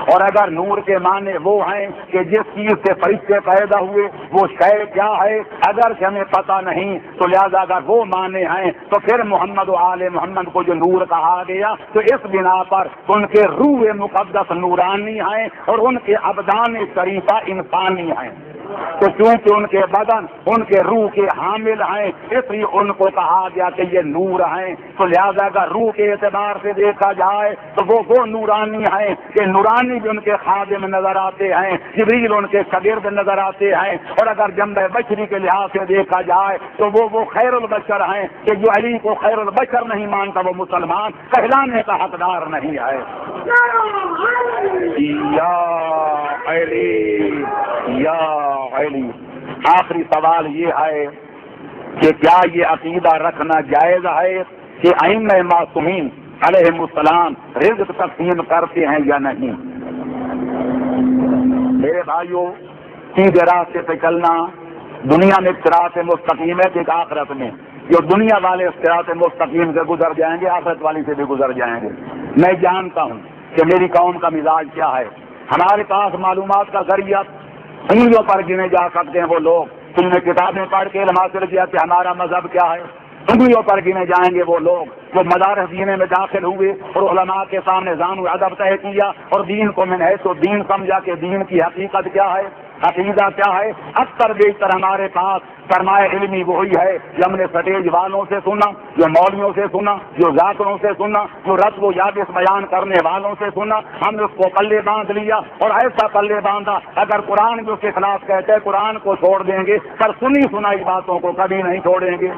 اور اگر نور کے معنی وہ ہیں کہ جس چیز سے فرشتے پیدا ہوئے وہ شے کیا ہے اگر سے ہمیں پتہ نہیں، تو لہذا اگر وہ معنی ہیں تو پھر محمد و آل محمد کو جو نور کہا گیا تو اس بنا پر ان کے روح مقدس نورانی ہیں اور ان کے ابدان شریفہ انسانی ہیں۔ تو چونکہ ان کے بدن ان کے روح کے حامل ہیں اس لیے ان کو کہا گیا کہ یہ نور ہیں۔ تو لہذا اگر روح کے اعتبار سے دیکھا جائے تو وہ نورانی ہیں کہ نورانی بھی ان کے خادم نظر آتے ہیں، جبریل ان کے شاگرد نظر آتے ہیں۔ اور اگر جنبہ بشری کے لحاظ سے دیکھا جائے تو وہ خیر البشر ہیں کہ جو علی کو خیر البشر نہیں مانتا وہ مسلمان کہلانے کا حقدار نہیں ہے۔ یا علی یا علی۔ آخری سوال یہ ہے کہ کیا یہ عقیدہ رکھنا جائز ہے کہ ائمہ معصومین علیہ السلام رزق تقسیم کرتے ہیں یا نہیں؟ میرے بھائیوں، سیدھے راستے پہ چلنا دنیا میں صراط مستقیم ہے کہ آخرت میں جو دنیا والے صراط مستقیم سے گزر جائیں گے آخرت والی سے بھی گزر جائیں گے۔ میں جانتا ہوں کہ میری قوم کا مزاج کیا ہے۔ ہمارے پاس معلومات کا ذریعہ انگلیوں پر گنے جا سکتے ہیں وہ لوگ جن نے کتابیں پڑھ کے علم حاصل کیا کہ ہمارا مذہب کیا ہے، انگلیوں پر گنے جائیں گے وہ لوگ جو مدارس دینے میں داخل ہوئے اور علماء کے سامنے ذان و ادب طے کیا اور دین کو من ہے تو دین سمجھا کہ دین کی حقیقت کیا ہے، عقیدہ کیا ہے۔ اکثر بیشتر ہمارے پاس سرمایہ علمی وہی ہے جو ہم نے سٹیج والوں سے سنا، جو مولویوں سے سنا، جو ذاکروں سے سنا، جو رتب و یابس بیان کرنے والوں سے سنا، ہم نے اس کو پلے باندھ لیا اور ایسا پلے باندھا اگر قرآن جو اس کے خلاف کہتے ہیں قرآن کو چھوڑ دیں گے پر سنی سنائی باتوں کو کبھی نہیں چھوڑیں گے۔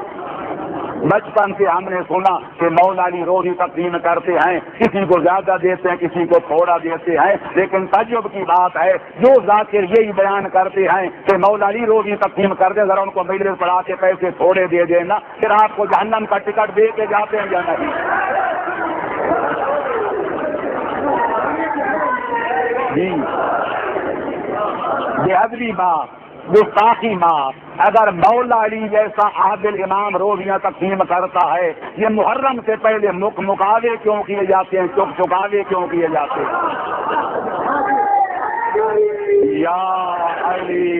بچپن سے ہم نے سنا کہ مولا علی روزی تقسیم کرتے ہیں، کسی کو زیادہ دیتے ہیں کسی کو تھوڑا دیتے ہیں، لیکن تعجب کی بات ہے جو ذاکر یہی بیان کرتے ہیں کہ مولا علی روزی تقسیم کر دیں، ذرا ان کو مجلس پڑھا کے پیسے تھوڑے دے دینا، پھر آپ کو جہنم کا ٹکٹ دے کے جاتے ہیں یا نہیں؟ جی بے ادبی بات، گستاخی بات اگر مولا علی جیسا عادل امام روزیاں تقسیم کرتا ہے، یہ محرم سے پہلے مکاوے کیوں کیے جاتے ہیں، چکاوے کیوں کیے جاتے ہیں؟ یا علی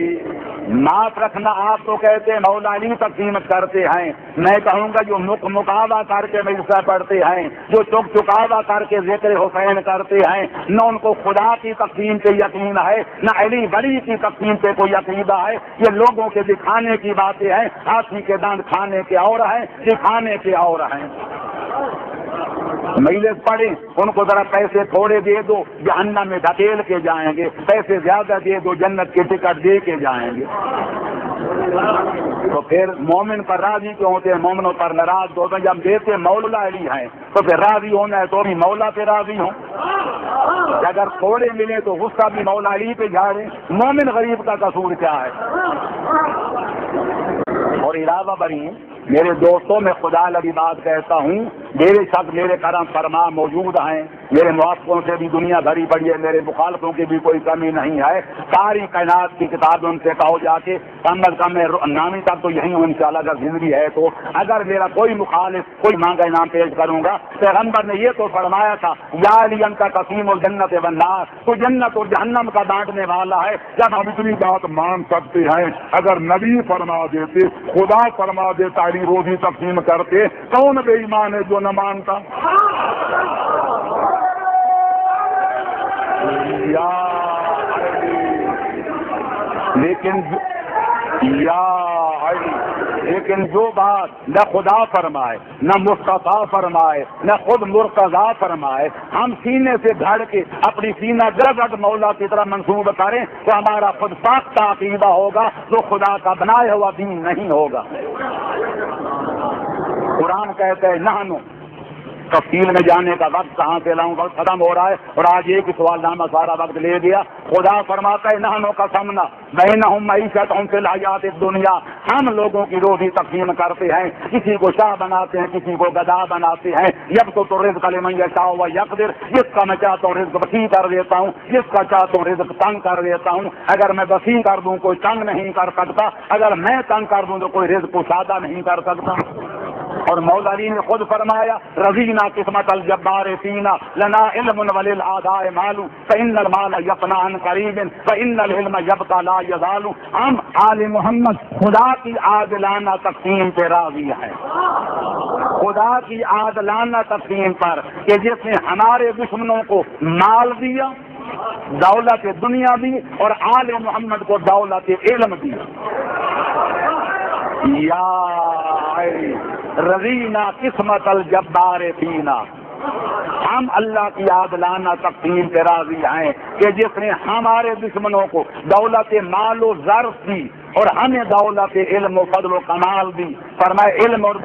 معاف رکھنا، آپ تو کہتے ہیں مولا علی تقسیم کرتے ہیں، میں کہوں گا جو مکاوا کر کے مجلسہ پڑھتے ہیں، جو چکاوا کر کے ذکر حسین کرتے ہیں، نہ ان کو خدا کی تقسیم پہ یقین ہے، نہ علی ولی کی تقسیم پہ کوئی عقیدہ ہے، یہ لوگوں کے دکھانے کی باتیں ہیں، ہاتھی کے دانت کھانے کے اور ہیں، دکھانے کے اور ہیں۔ مجلس پڑھیں، ان کو ذرا پیسے تھوڑے دے دو، جہنم میں دھکیل کے جائیں گے، پیسے زیادہ دے دو، جنت کی ٹکٹ دے کے جائیں گے۔ تو پھر مومن پر راضی کیوں ہوتے ہیں، مومنوں پر ناراض ہوتے ہیں؟ جب دیتے مولا علی ہیں تو پھر راضی ہونا ہے تو بھی مولا پہ راضی ہوں، اگر تھوڑے ملے تو غصہ بھی مولا علی پہ جھاڑیں، مومن غریب کا قصور کیا ہے؟ اور علاوہ بری میرے دوستوں میں خدا لگی بات کہتا ہوں، میرے شخص میرے کرم فرما موجود ہیں، میرے موافقوں سے بھی دنیا بھری پڑی ہے، میرے مخالفوں کی بھی کوئی کمی نہیں ہے، ساری کائنات کی کتابیں ان سے کہو جا کے، کم از کم میں نامی تک تو یہی ہوں انشاءاللہ، اگر زندگی ہے تو اگر میرا کوئی مخالف کوئی مانگا انعام پیش کروں گا۔ پیغمبر نے یہ تو فرمایا تھا یا علی انت قسیم الجنت والنار، تو جنت اور جہنم کا بانٹنے والا ہے۔ جب ہم اتنی بات مان سکتے ہیں، اگر نبی فرما دیتے، خدا فرما دیتا علی روزی تقسیم کرتے، کون بے ایمان ہے جو نہ مانتا؟ یا لیکن جو بات نہ خدا فرمائے، نہ مصطفیٰ فرمائے، نہ خود مرتضیٰ فرمائے، ہم سینے سے دھڑ کے اپنی سینہ گرد مولا کی طرح منسوب کریں تو ہمارا خود ساختہ عقیدہ ہوگا، تو خدا کا بنایا ہوا دین نہیں ہوگا۔ قرآن کہتا ہے نحنو، تفصیل میں جانے کا وقت کہاں سے لاؤں، وقت ختم ہو رہا ہے اور آج ایک سوال نامہ سارا وقت لے گیا۔ خدا فرماتا ہے نحنو قسمنا بینہم معیشتہم فی الحیات الدنیا، ہم لوگوں کی روزی تقسیم کرتے ہیں، کسی کو شاہ بناتے ہیں، کسی کو گدا بناتے ہیں، یبسط الرزق لمن یشاء ویقدر، جس کا میں چاہتا ہوں رزق وسیع کر دیتا ہوں، جس کا چاہتا ہوں رزق تنگ کر دیتا ہوں۔ اگر میں وسیع کر دوں کوئی تنگ نہیں کر سکتا، اگر میں تنگ کر دوں تو کوئی رزق کشادہ نہیں کر سکتا۔ اور مولا علی نے خود فرمایا رضینا قسمت الجبار فینا لنا علم وللآداء مال فإن المال یفنی عن قریب فإن العلم یبقی لا یزال، ہم آل محمد خدا کی عادلانہ تقسیم پہ راضی ہیں، خدا کی عادلانہ تقسیم پر کہ جس نے ہمارے دشمنوں کو مال دیا، دولت دنیا دی، اور آل محمد کو دولت علم دی۔ یا رضینا قسمت الجبار فینا، ہم اللہ کی عادلانہ تقسیم پہ راضی ہیں کہ جس نے ہمارے دشمنوں کو دولت مال و ظرف دی اور ہمیں دولت علم و فضل و کمال دی۔ فرمائے علم اور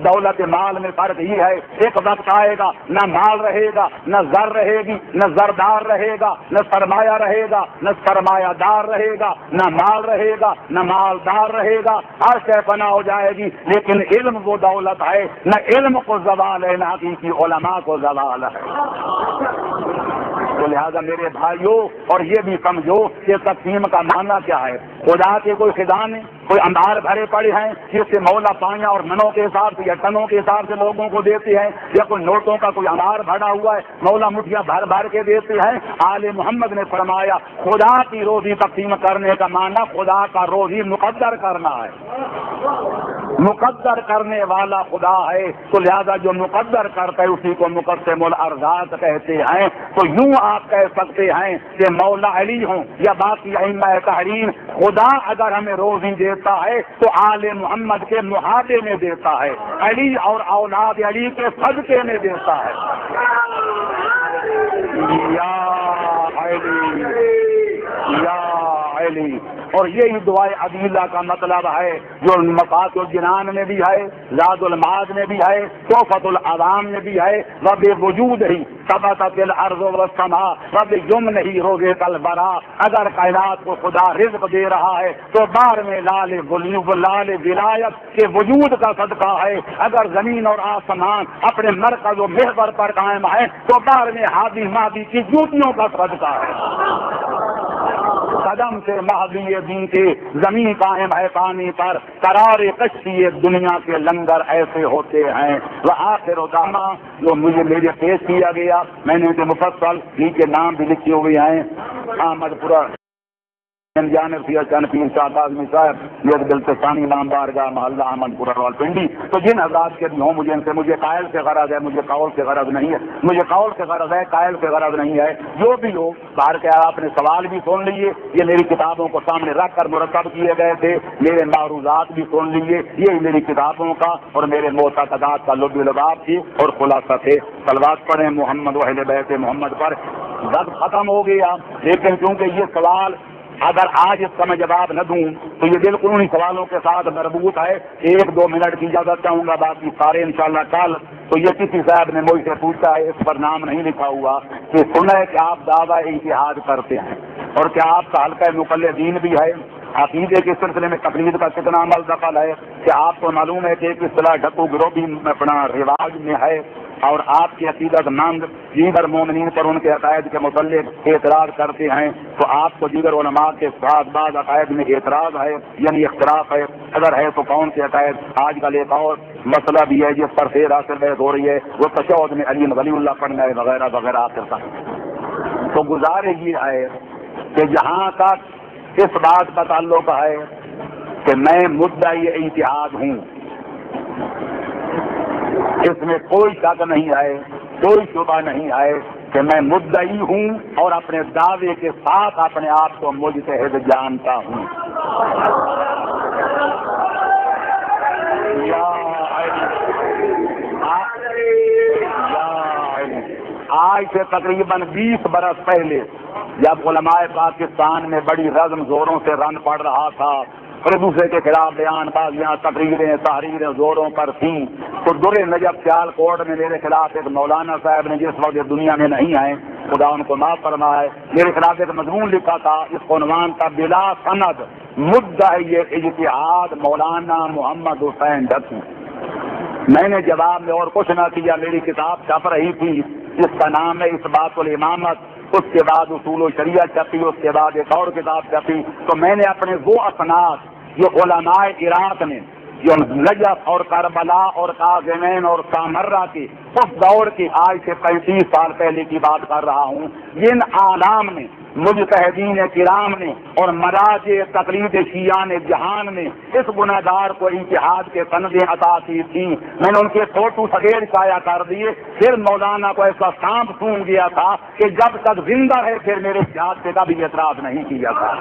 دولت مال میں فرق ہی ہے، ایک وقت آئے گا نہ مال رہے گا، نہ زر رہے گی، نہ زردار رہے گا، نہ سرمایہ رہے گا، نہ سرمایہ دار رہے گا، نہ مال رہے گا، نہ مالدار رہے گا، ہر شے فنا ہو جائے گی، لیکن علم وہ دولت ہے، نہ علم کو زوال ہے، نہ حقیقی علماء کو زوال ہے۔ تو لہذا میرے بھائیوں، اور یہ بھی سمجھو کہ تقسیم کا معنی کیا ہے۔ خدا کے کوئی خزانے، کوئی انبار بھرے پڑے ہیں جس سے مولا پائیاں اور منوں کے حساب سے یا ٹنوں کے حساب سے لوگوں کو دیتے ہیں، یا کوئی نوٹوں کا کوئی انبار بھرا ہوا ہے مولا مٹھیاں بھر بھر کے دیتے ہیں۔ آل محمد نے فرمایا خدا کی روزی تقسیم کرنے کا معنی خدا کا روزی مقدر کرنا ہے، مقدر کرنے والا خدا ہے، تو لہذا جو مقدر کرتا ہے اسی کو مقسم الارزاق کہتے ہیں۔ تو یوں آپ کہہ سکتے ہیں کہ مولا علی ہوں یا باقی ائمہ تحریر، خدا اگر ہمیں روزی دیتا ہے تو آل محمد کے محاذے میں دیتا ہے، علی اور اولاد علی کے صدقے میں دیتا ہے۔ یا علی یا علی، اور یہی دعائے عدیلہ کا مطلب ہے جو مفاتح الجنان میں بھی ہے، زاد المعاد میں بھی ہے، تحفۃ العوام میں بھی ہے، رب وجود ہی ثبتت الارض والسماء رب یمن ہی روزے البرا، اگر کائنات کو خدا رزق دے رہا ہے تو بار میں لال ولایت کے وجود کا صدقہ ہے، اگر زمین اور آسمان اپنے مرکز و محور پر قائم ہے تو بار میں ہادی مادی کی جوتیوں کا صدقہ ہے۔ قدم سے مہدی دین کے زمین قائم ہے پانی پر، قرار کشتی دنیا کے لنگر ایسے ہوتے ہیں۔ وآخر دعوانا، جو مجھے میرے پیش کیا گیا، میں نے مفصل نیچے نام بھی لکھے ہوئے ہیں، احمد پورہ جانب پیر شاہد آزمی صاحب، یہ بلتستانی امام بارگاہ محلہ احمد پورہ راولپنڈی۔ تو جن حضرات کے بھی ہوں مجھے قائل سے غرض ہے، مجھے قول سے غرض نہیں ہے، مجھے قول سے غرض ہے، قائل سے غرض نہیں ہے۔ جو بھی ہو، باہر کے آپ نے سوال بھی سن لیے، یہ میری کتابوں کو سامنے رکھ کر مرتب کیے گئے تھے، میرے معروضات بھی سن لیے، یہ میری کتابوں کا اور میرے معتقدات کا لب لباب تھی اور خلاصہ تھے۔ صلوات پڑھیں محمد و اہل بیت محمد پر۔ جب ختم ہو گیا، لیکن کیونکہ یہ سوال اگر آج اس کا میں جواب نہ دوں تو یہ بالکل انہیں سوالوں کے ساتھ مربوط ہے، 1-2 منٹ کی اجازت چاہوں گا، باقی سارے انشاءاللہ کل۔ تو یہ کسی صاحب نے مجھ سے پوچھا ہے، اس پر نام نہیں لکھا ہوا، کہ سنا ہے کہ آپ دعویٰ اتحاد کرتے ہیں اور کیا آپ کا حلقہ مقلدین بھی ہے؟ عقیدے کے سلسلے میں تقلید کا کتنا عمل دخل ہے؟ کہ آپ کو معلوم ہے کہ ایک اصطلاح ڈھکو گروہ بھی اپنا رواج میں ہے، اور آپ کی عقیدت مند دیگر مومنین پر ان کے عقائد کے متعلق اعتراض کرتے ہیں، تو آپ کو دیگر علماء کے ساتھ بعض عقائد میں اعتراض ہے، یعنی اختلاف ہے؟ اگر ہے تو کون سے عقائد؟ آج کل ایک اور مسئلہ بھی ہے جس پر پھر آخر بحث ہو رہی ہے، وہ تشہد میں علی ولی اللہ پڑھنا ہے وغیرہ وغیرہ آخر تک۔ تو گزارش یہ ہے کہ جہاں تک اس بات کا تعلق ہے کہ میں مدعی اتحاد ہوں، اس میں کوئی شک نہیں ہے، کوئی شبہ نہیں ہے کہ میں مدعی ہوں اور اپنے دعوے کے ساتھ اپنے آپ کو مجتہد جانتا ہوں۔ آج سے تقریباً 20 برس پہلے جب علماء پاکستان میں بڑی رزم زوروں سے رن پڑ رہا تھا، ایک دوسرے کے خلاف بیان بازیاں، تقریریں، تحریریں زوروں پر تھیں، تو در نجف سیال کوٹ میں میرے خلاف ایک مولانا صاحب نے، جس وقت دنیا میں نہیں آئے، خدا ان کو معاف فرمائے، میرے خلاف ایک مضمون لکھا تھا، اس کو عنوان تھا بلا سند مدعی اجتہاد مولانا محمد حسین ڈھکی۔ میں نے جواب میں اور کچھ نہ کیا، میری کتاب چھپ رہی تھی، جس کا نام ہے اثبات الامامت، اس کے بعد اصول و شریعت چھپی، اس کے بعد ایک اور کتاب چھپی۔ تو میں نے اپنے وہ اسناد جو علماء عراق نے، جو نجف اور کربلا اور قازمین اور سامرہ کی اس دور کی، آج سے 35 سال پہلے کی بات کر رہا ہوں، جن عالم نے، مجتہدین کرام نے اور مراجع تقلید شیعان جہان نے اس گنہگار کو اتحاد کے سندیں عطا کی تھی، میں نے ان کے فوٹو سگیر شائع کر دیے۔ پھر مولانا کو ایسا سانپ سونگ گیا تھا کہ جب تک زندہ ہے پھر میرے اتحاد سے کبھی اعتراض نہیں کیا تھا۔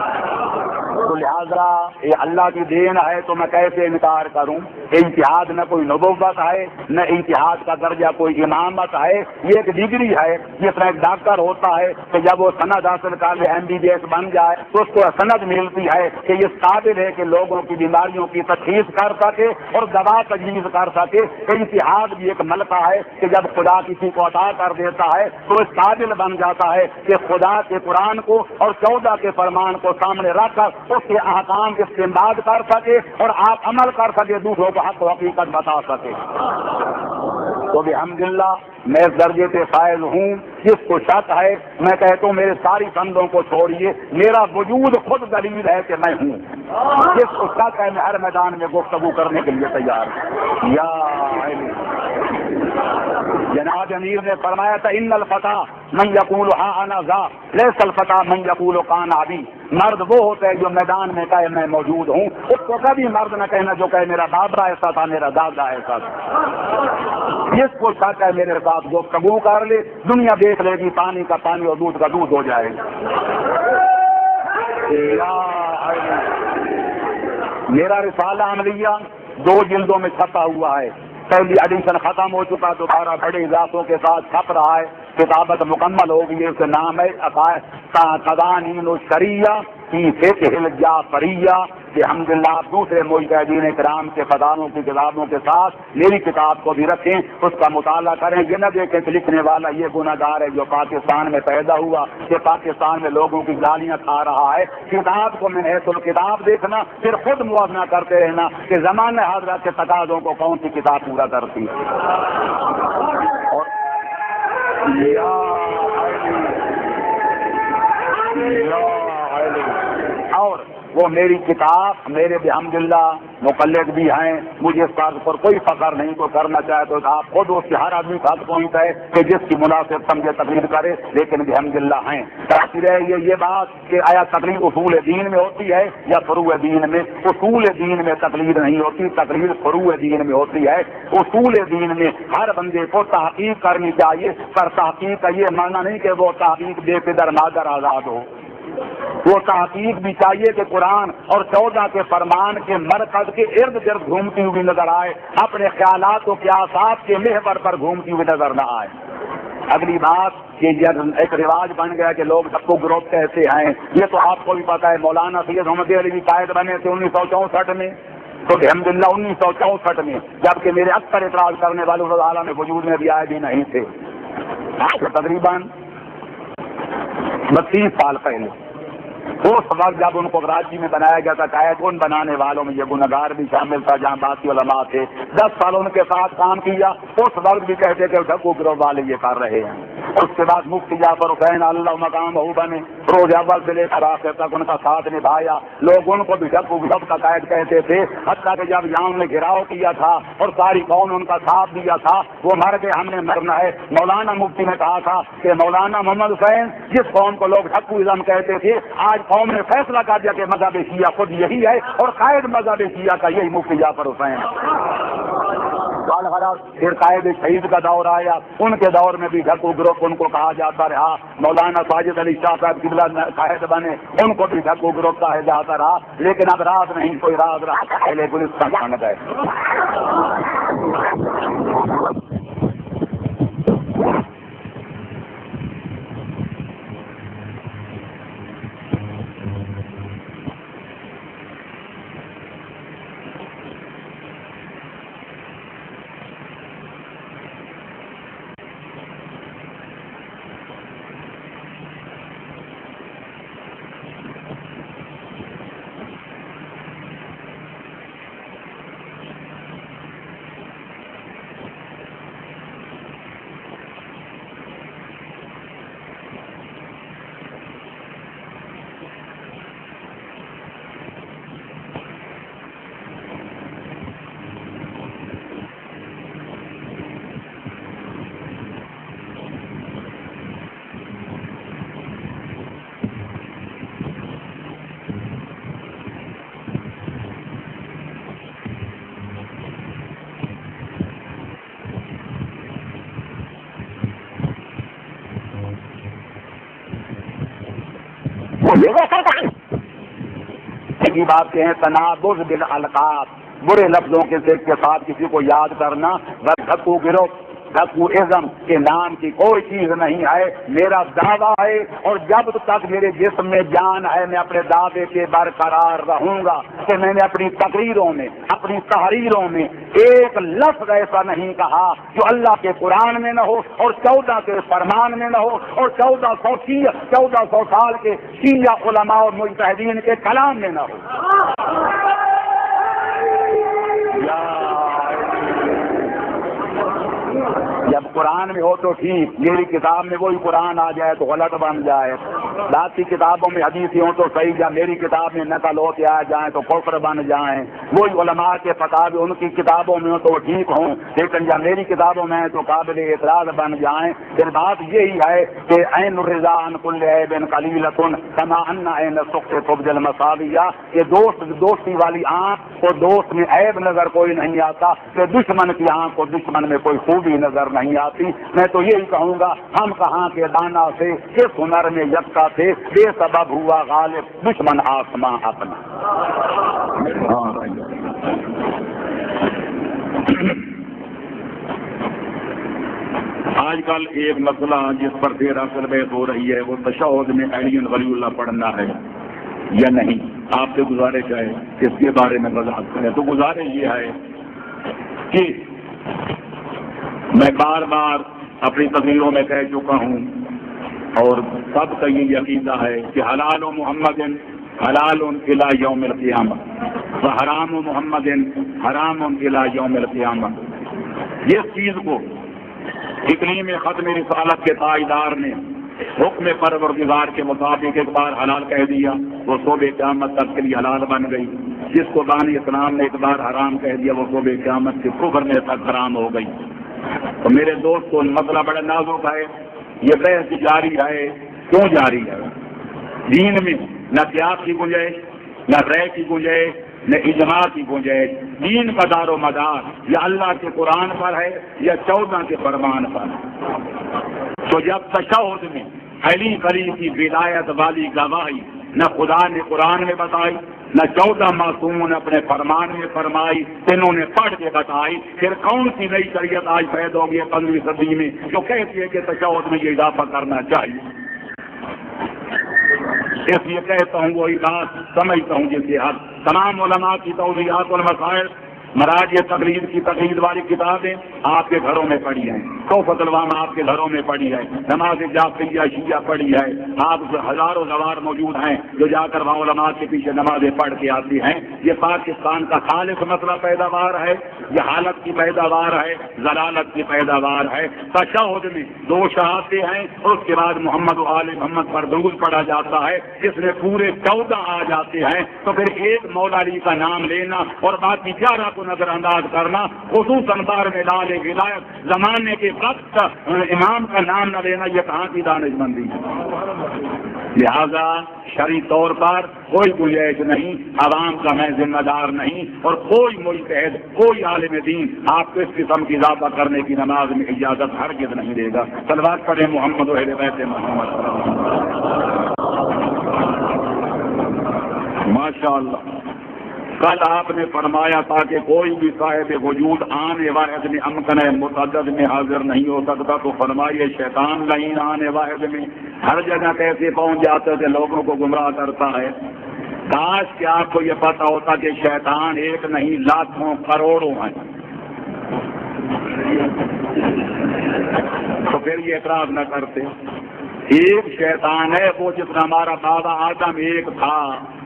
تو لہذا یہ اللہ کی دین ہے تو میں کیسے انکار کروں؟ اتحاد نہ کوئی نبوت ہے، نہ اتحاد کا درجہ کوئی امامت ہے، یہ ایک ڈگری ہے جس میں ایک ڈاکٹر ہوتا ہے کہ جب وہ سند حاصل کر لے، MBBS بن جائے، تو اس کو سند ملتی ہے کہ یہ قابل ہے کہ لوگوں کی بیماریوں کی تشخیص کر سکے اور دوا تجویز کر سکے۔ اتحاد بھی ایک ملکہ ہے کہ جب خدا کسی کو عطا کر دیتا ہے تو اس قابل بن جاتا ہے کہ خدا کے قرآن کو اور 14 کے فرمان کو سامنے رکھ کر اس کے احکام استنباط کر سکے اور آپ عمل کر سکے، دوسروں کو حق و حقیقت بتا سکے۔ تو بحمداللہ میں اس درجے سے فائز ہوں۔ جس کو شک ہے، میں کہتا ہوں میرے ساری سندوں کو چھوڑیے، میرا وجود خود دلیل ہے کہ میں ہوں۔ جس کو شک ہے، میں ہر میدان میں گفتگو کرنے کے لیے تیار ہوں۔ یا جناب امیر نے فرمایا تھا ان الفتح من یقول ہاں انا ذا لیس الفتح من یقول کان ابی۔ مرد وہ ہوتا ہے جو میدان میں کہے میں موجود ہوں، اس کو کبھی مرد نہ کہنا جو کہے میرا بابا ایسا تھا، میرا دادا ایسا تھا۔ جس کو شک ہے میرے ساتھ گفتگو کر لے، دنیا دیکھ لے گی، پانی کا پانی اور دودھ کا دودھ ہو جائے گا۔ میرا رسالہ عملیہ 2 جلدوں میں چھپا ہوا ہے، پہلی ایڈیشن ختم ہو چکا، دوبارہ بڑے اضافوں کے ساتھ چھپ رہا ہے، کتابت مکمل ہو گئی ہے۔ اس کا نام ہے قوانین الشریعہ فی فقہ الجعفریہ۔ الحمدللہ آپ دوسرے مجتہدین کرام کے فتاووں کی کتابوں کے ساتھ میری کتاب کو بھی رکھیں، اس کا مطالعہ کریں، یہ نہ دیکھیں کہ لکھنے والا یہ گناہگار ہے جو پاکستان میں پیدا ہوا، کہ پاکستان میں لوگوں کی گالیاں کھا رہا ہے۔ کتاب کو میں نے کتاب دیکھنا، پھر خود موازنہ کرتے رہنا کہ زمانہ حاضرہ کے تقاضوں کو کون سی کتاب پورا کرتی ہے۔ اور اور وہ میری کتاب میرے بحمدللہ مقلد بھی ہیں، مجھے اس بات پر کوئی فخر نہیں، تو کرنا چاہے تو آپ خود اس کے ہر آدمی کا حق پہنچتا ہے کہ جس کی مناسب سمجھے تقریر کرے، لیکن بحمدللہ ہیں۔ آتی رہے یہ بات کہ آیا تقریر اصول دین میں ہوتی ہے یا فروع دین میں؟ اصول دین میں تقریر نہیں ہوتی، تقریر فروع دین میں ہوتی ہے۔ اصول دین میں ہر بندے کو تحقیق کرنی چاہیے، پر تحقیق کا یہ ماننا نہیں کہ وہ تحقیق بے پدر مادر آزاد ہو، وہ تحقیق بھی چاہیے کہ قرآن اور 14 کے فرمان کے مرکز کے ارد گرد گھومتی ہوئی نظر آئے، اپنے خیالات و قیاسات کے محور پر گھومتی ہوئی نظر نہ آئے۔ اگلی بات کہ یہ ایک رواج بن گیا کہ لوگ سب کو گروپ کہتے ہیں، یہ تو آپ کو بھی پتا ہے، مولانا سید محمد علی قائد بنے تھے 1964 میں، تو الحمدللہ 1964 میں، جبکہ میرے اکثر اعتراض کرنے والے عالم وجود میں بھی آئے بھی نہیں تھے، تقریباً 32 سال پہلے۔ اس وقت جب ان کو کراچی میں بنایا گیا تھا، قائد ان بنانے والوں میں یہ گنہگار بھی شامل تھا، جہاں باقی علماء تھے، 10 سال ان کے ساتھ کام کیا، اس وقت بھی کہتے کہ ڈھکو گروہ والے یہ کر رہے ہیں۔ اس کے بعد مفتی جعفر حسین اللہ مقام بہو بنے، روز اول سے لے کر آخر تک ان کا ساتھ نبھایا، لوگ ان کو بھی ڈھکو گروہ کا قائد کہتے تھے، حتیٰ کہ جب یہاں نے گھراؤ کیا تھا اور ساری قوم ان کا ساتھ دیا تھا، وہ مر گئے، ہم نے مرنا ہے۔ مولانا مفتی نے کہا تھا کہ مولانا محمد حسین جس قوم کو لوگ ڈھکو ازم کہتے تھے، آج قوم نے فیصلہ کر دیا کہ مذہب شیعہ خود یہی ہے اور قائد مذہب شیعہ کا یہی مفتی جعفر حسین۔ پھر قائد شہید کا دور آیا، ان کے دور میں بھی ڈھکو گروپ ان کو کہا جاتا رہا، مولانا ساجد علی شاہ صاحب قبلہ قائد بنے، ان کو بھی ڈھکو گروپ کہا جاتا رہا، لیکن اب راز نہیں کوئی راز رہا، پہلے گلستان بن گئے۔ کی بات کہیں تنابز بالالقاب، برے لفظوں کے ساتھ کسی کو یاد کرنا، ڈھکو گروہ ڈھکو ازم کے نام کی کوئی چیز نہیں ہے، میرا دعویٰ ہے، اور جب تک میرے جسم میں جان ہے میں اپنے دعوے کے برقرار رہوں گا کہ میں نے اپنی تقریروں میں اپنی تحریروں میں ایک لفظ ایسا نہیں کہا جو اللہ کے قرآن میں نہ ہو اور 14 کے فرمان میں نہ ہو اور 1400 سال کے شیعہ علماء اور مجتہدین کے کلام میں نہ ہو۔ جب قرآن میں ہو تو ٹھیک، میری کتاب میں وہی قرآن آ جائے تو غلط بن جائے، باقی کتابوں میں حدیثیں ہوں تو صحیح، جب میری کتاب میں نقل ہوتے آ جائیں تو کفر بن جائیں، وہی علماء کے فتاوی ان کی کتابوں میں ہوں تو ٹھیک ہوں، لیکن جب میری کتابوں میں تو قابل اعتراض بن جائیں۔ پھر بات یہی ہے کہ عین الرضا عن کل عیب قلیلۃ کما ان عین السخط تبدی المساویہ، کہ دوستی والی آنکھ کو دوست میں عیب نظر کوئی نہیں آتا، کہ دشمن کی آنکھ کو دشمن میں کوئی خوبی نظر نہیں آتی۔ میں تو یہی کہوں گا، ہم کہاں کے دانا سے اس ہنر میں یکا تھے، بے سبب ہوا غالب دشمن آسماں اپنا۔ آج کل ایک مسئلہ جس پر دیر اصل بحث ہو رہی ہے وہ تشہد میں علی ولی اللہ پڑھنا ہے یا نہیں۔ آپ سے گزارش ہے اس کے بارے میں وضاحت کریں۔ تو گزارش یہ ہے کہ میں بار بار اپنی تقریروں میں کہہ چکا ہوں اور سب کا یہ عقیدہ ہے کہ حلال و محمد حلال الی یوم القیامہ و حرام و محمد حرام الی یوم القیامہ۔ اس چیز کو اقلیم ختم رسالت کے تاجدار نے حکم پروردگار کے مطابق ایک بار حلال کہہ دیا وہ صبح قیامت تک کے لیے حلال بن گئی. جس کو بانی اسلام نے ایک بار حرام کہہ دیا وہ صبح قیامت کے کفر میں تک حرام ہو گئی. تو میرے دوستوں مسئلہ بڑا نازک ہے. یہ بحث جاری ہے. کیوں جاری ہے؟ دین میں نہ قیاس کی گنجائش، نہ رائے کی گنجائش، نہ اجماع کی گنجائش. دین کا دار و مدار یا اللہ کے قرآن پر ہے یا 14 کے فرمان پر. تو جب تشہد میں علی قریب کی ولایت والی گواہی نہ خدا نے قرآن میں بتائی نہ 14 معصوموں نے اپنے فرمان میں فرمائی، انہوں نے پڑھ کے بتائی، پھر کون سی نئی شریعت آج پیدا ہوگی 15ویں صدی میں جو کہتی ہے کہ تشہد میں یہ اضافہ کرنا چاہیے؟ اس لیے کہتا ہوں وہی بات سمجھتا ہوں جس کے حد تمام علماء کی توضیحات والمسائل مراج تقریر کی تقریر والی کتابیں آپ کے گھروں میں پڑھی ہیں. توفۃ الوام آپ کے گھروں میں پڑھی ہے. نماز جعفریہ شیعہ پڑھی ہے. آپ ہزاروں زوار موجود ہیں جو جا کر وہاں علماء کے پیچھے نمازیں پڑھ کے آتی ہیں. یہ پاکستان کا خالص مسئلہ پیداوار ہے. یہ حالت کی پیداوار ہے، ضلالت کی پیداوار ہے. تشہد میں 2 شہادتیں ہیں اور اس کے بعد محمد و آل محمد پر درود پڑھا جاتا ہے. اس میں پورے 14 آ جاتے ہیں. تو پھر ایک مولا علی کا نام لینا اور باقی 11 کو نظر انداز کرنا، خصوصاً بار میں لال ولایت زمانے کے وقت امام کا نام نہ لینا، یہ کہاں کی دانش مندی ہے؟ لہذا شرعی طور پر کوئی گنجائش نہیں، عوام کا میں ذمہ دار نہیں، اور کوئی مجتہد کوئی عالم دین آپ کو اس قسم کی اضافہ کرنے کی نماز میں اجازت ہرگز نہیں دے گا. صلوات پڑھیں محمد و اہل بیت محمد. ماشاء اللہ. کل آپ نے فرمایا تھا کہ کوئی بھی صاحب وجود آنے واحد میں امکن متعدد میں حاضر نہیں ہو سکتا. تو فرمائیے شیطان لعین آنے واحد میں ہر جگہ کیسے پہنچ جاتے تھے، لوگوں کو گمراہ کرتا ہے. کاش کہ آپ کو یہ پتا ہوتا کہ شیطان ایک نہیں لاکھوں کروڑوں ہیں، تو پھر یہ اعتراض نہ کرتے. ایک شیطان ہے وہ جتنا ہمارا بابا آدم ایک تھا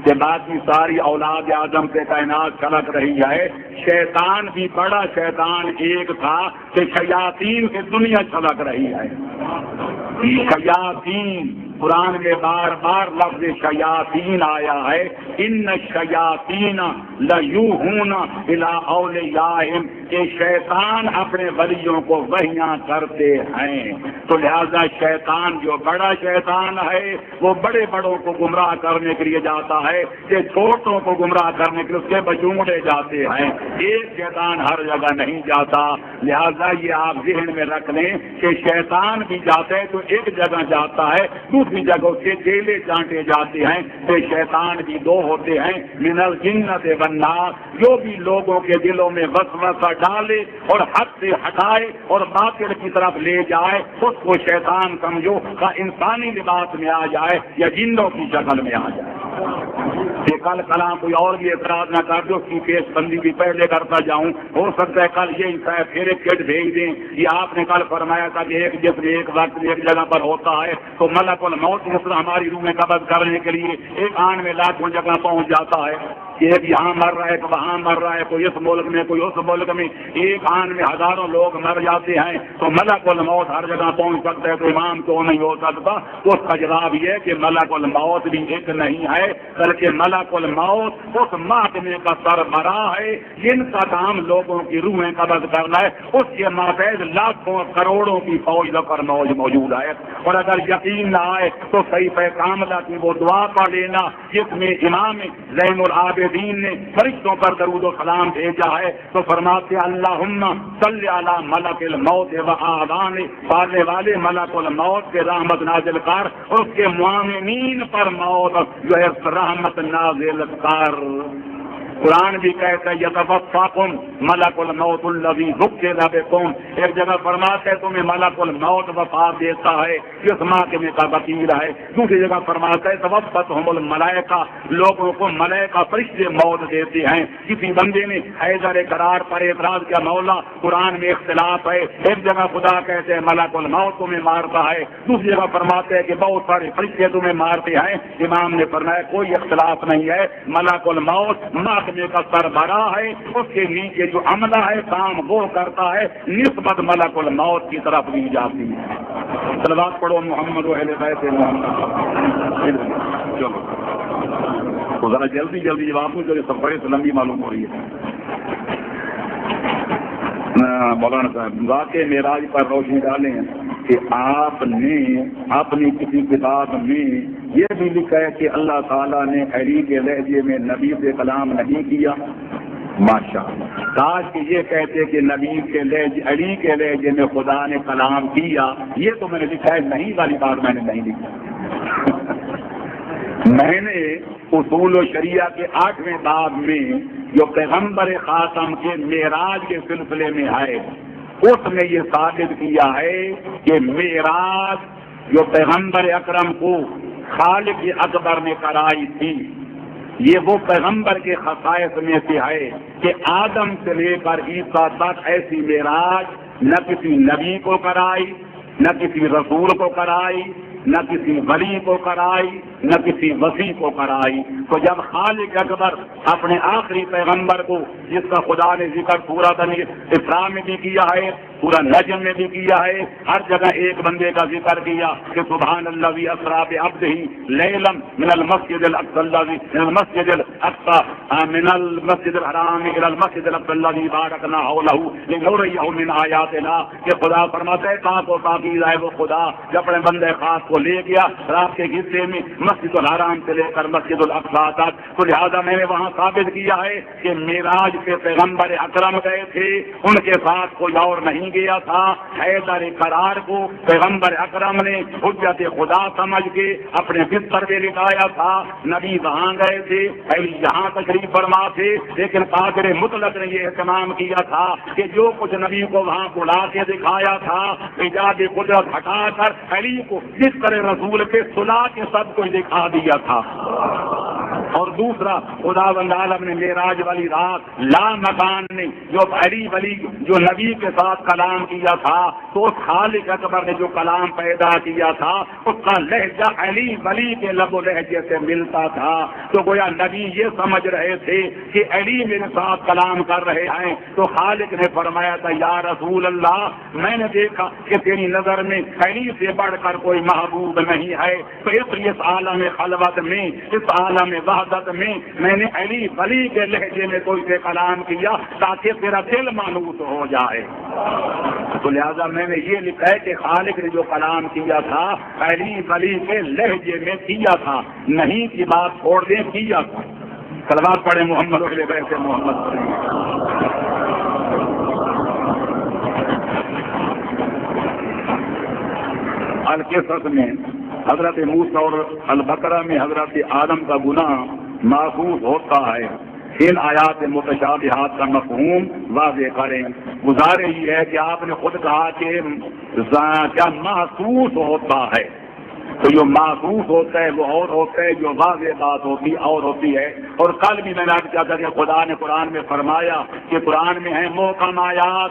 کہ باقی ساری اولاد آدم سے کائنات چھلک رہی ہے. شیطان بھی بڑا شیطان ایک تھا کہ شیاطین کی دنیا چھلک رہی ہے. شیاطین قرآن میں بار بار لفظ شیاطین آیا ہے. ان الشیاطین لیوحون الی اولیاءہم، کہ شیطان اپنے ولیوں کو وحیاں کرتے ہیں. تو لہذا شیطان جو بڑا شیطان ہے وہ بڑے بڑوں کو گمراہ کرنے کے لیے جاتا ہے کہ چھوٹوں کو گمراہ کرنے کے لیے اس کے بچونڈے جاتے ہیں. ایک شیطان ہر جگہ نہیں جاتا. لہذا یہ آپ ذہن میں رکھ لیں کہ شیطان بھی جاتا ہے تو ایک جگہ جاتا ہے، دوسری جگہوں سے جیلے چانٹے جاتے ہیں. تو شیطان بھی 2 ہوتے ہیں، من الجنۃ والناس، جو بھی لوگوں کے دلوں میں وسوسہ ڈالے اور حق سے ہٹائے اور باطل کی طرف لے جائے اس کو شیطان سمجھو کا انسانی لباس میں آ جائے یا جنوں کی شکل میں آ جائے. کہ کل کلام کوئی اور بھی اعتراض نہ کر دو، اس کی پیش بندی بھی پہلے کرتا جاؤں. ہو سکتا ہے کل یہ صاحب پھر ایک کٹ بھیج دیں. یہ آپ نے کل فرمایا تھا کہ ایک جسم ایک وقت ایک جگہ پر ہوتا ہے تو ملک الموت مثلا ہماری روح میں قبض کرنے کے لیے ایک آن میں لاکھوں جگہ پہنچ جاتا ہے. ایک یہاں مر رہا ہے، کوئی وہاں مر رہا ہے، کوئی اس ملک میں کوئی اس ملک میں، ایک آن میں ہزاروں لوگ مر جاتے ہیں. تو ملک الموت ہر جگہ پہنچ سکتا ہے تو امام کیوں نہیں ہو سکتا؟ اس کا جواب یہ کہ ملک الموت بھی ایک نہیں ہے بلکہ ملک الموت اس محکمے کا سربراہ ہے جن کا کام لوگوں کی روحیں قبض کرنا ہے. اس کے مابعد لاکھوں کروڑوں کی فوج پر موجود ہے. اور اگر یقین نہ آئے تو صحیفہ کاملہ کی وہ دعا پڑھ لینا جس میں امام زین العابدین نے فرشتوں پر درود و سلام بھیجا ہے. تو فرماتے اللہم صلی علی ملک الموت و آذان پالنے والے ملک الموت کے رحمت نازل کر، اس کے معاملین پر موت جو ہے رحمت نازل کر. قرآن بھی کہتا ہے یتوفاکم ملک الموت الذی وکل بکم. ایک جگہ فرماتا ہے تمہیں ملک الموت وفات دیتا ہے جس محکمے کا وکیل ہے. دوسری جگہ فرماتا ہے توفتہم الملائکہ، لوگوں کو ملائکہ فرشتے موت دیتے ہیں. کسی بندے نے حیدر قرار پر اعتراض کیا مولا قرآن میں اختلاف ہے. ایک جگہ خدا کہتے ہیں ملک الموت تمہیں مارتا ہے، دوسری جگہ فرماتے ہیں کہ بہت سارے فرشتے تمہیں مارتے ہیں. امام نے فرمایا کوئی اختلاف نہیں ہے، ملک الموت محکمے کا سربراہ ہے، اس کے نیچے جو عملہ ہے کام وہ کرتا ہے، نسبت ملک الموت کی طرف دی جاتی ہے۔ صلوات پڑھو محمد و اہل بیت محمد۔ چلو تو ذرا جلدی جلدی جواب دوں، جو سب بڑے سے لمبی معلوم ہو رہی ہے۔ مولانا صاحب واقع معراج پر روشنی ڈالیں کہ آپ نے اپنی کسی کتاب میں یہ بھی لکھا ہے کہ اللہ تعالیٰ نے علی کے لہجے میں نبی سے کلام نہیں کیا۔ ماشاء اللہ، کاش کہ یہ کہتے کہ نبی کے لہجے علی کے لہجے میں خدا نے کلام کیا، یہ تو میں نے لکھا ہے، نہیں والی بات میں نے نہیں لکھا۔ میں نے اصول و شریعہ کے 8ویں باب میں جو پیغمبر خاتم کے معراج کے سلسلے میں ہے، اس میں یہ ثابت کیا ہے کہ معراج جو پیغمبر اکرم کو خالق اکبر نے کرائی تھی، یہ وہ پیغمبر کے خصائص میں سے ہے کہ آدم سے لے کر عیسیٰ تک ایسی معراج نہ کسی نبی کو کرائی، نہ کسی رسول کو کرائی، نہ کسی ولی کو کرائی، نہ کسی وسیع کو کرائی۔ تو جب خالق اکبر اپنے آخری پیغمبر کو، جس کا خدا نے ذکر سورۃ اسراء میں بھی کیا ہے، سورہ نجم میں بھی کیا ہے، ہر جگہ ایک بندے کا ذکر کیا کہ سبحان الذی اسریٰ بعبدہ لیلا من المسجد الاقصی من المسجد الحرام الى المسجد الاقصی الذی بارکنا حولہ لنریہ من آیاتنا، کہ خدا فرماتا ہے پاک و پاکیزہ ہے وہ خدا جو اپنے بندے خاص کو لے گیا رات کے حصے میں مسجد الحرام سے لے کر مسجد الاقصی تک۔ تو لہٰذا میں نے وہاں ثابت کیا ہے کہ معراج کے پیغمبر اکرم گئے تھے، ان کے ساتھ کوئی اور نہیں گیا تھا۔ حیدر قرار کو پیغمبر اکرم نے حجت خدا سمجھ کے اپنے بستر پہ لٹایا تھا۔ نبی وہاں گئے تھے، علی یہاں تشریف فرما تھے، لیکن قادر مطلق نے یہ اہتمام کیا تھا کہ جو کچھ نبی کو وہاں بلا کے دکھایا تھا، ایجاد قدرت ہٹا کر علی کو جس طرح رسول کے سلا کے سب کچھ دکھا دیا تھا۔ اور دوسرا، خداوند عالم نے معراج والی رات لا مکان نے جو علی ولی جو نبی کے ساتھ کلام کیا تھا، تو خالق اکبر نے جو کلام پیدا کیا تھا اس کا لہجہ علی ولی کے لب و لہجے سے ملتا تھا۔ تو گویا نبی یہ سمجھ رہے تھے کہ علی میرے ساتھ کلام کر رہے ہیں، تو خالق نے فرمایا تھا یا رسول اللہ، میں نے دیکھا کہ تیری نظر میں علی سے بڑھ کر کوئی محبوب نہیں ہے، تو اس لیے اس عالم خلوت میں، اس عالم وحدت میں نے علی ولی کے لہجے میں کوئی سے کلام کیا تاکہ تیرا دل مانوس ہو جائے۔ تو لہذا میں نے یہ لکھا ہے کہ خالق نے جو کلام کیا تھا علی ولی کے لہجے میں کیا تھا، نہیں کی بات چھوڑ دیں، کیا تھا۔ صلوات پڑھیں محمد اہل بیت محمد۔ القصص میں حضرت موسیٰ اور البقرہ میں حضرت آدم کا گناہ محفوظ ہوتا ہے۔ ان آیات متشابہات کا مفہوم واضح کریں۔ گزارش یہ ہے کہ آپ نے خود کہا کہ کیا محسوس ہوتا ہے، تو جو محسوس ہوتا ہے وہ اور ہوتا ہے، جو واضح بات ہوتی اور ہوتی ہے۔ اور کل بھی میں نے کیا تھا کہ خدا نے قرآن میں فرمایا کہ قرآن میں ہیں محکم آیات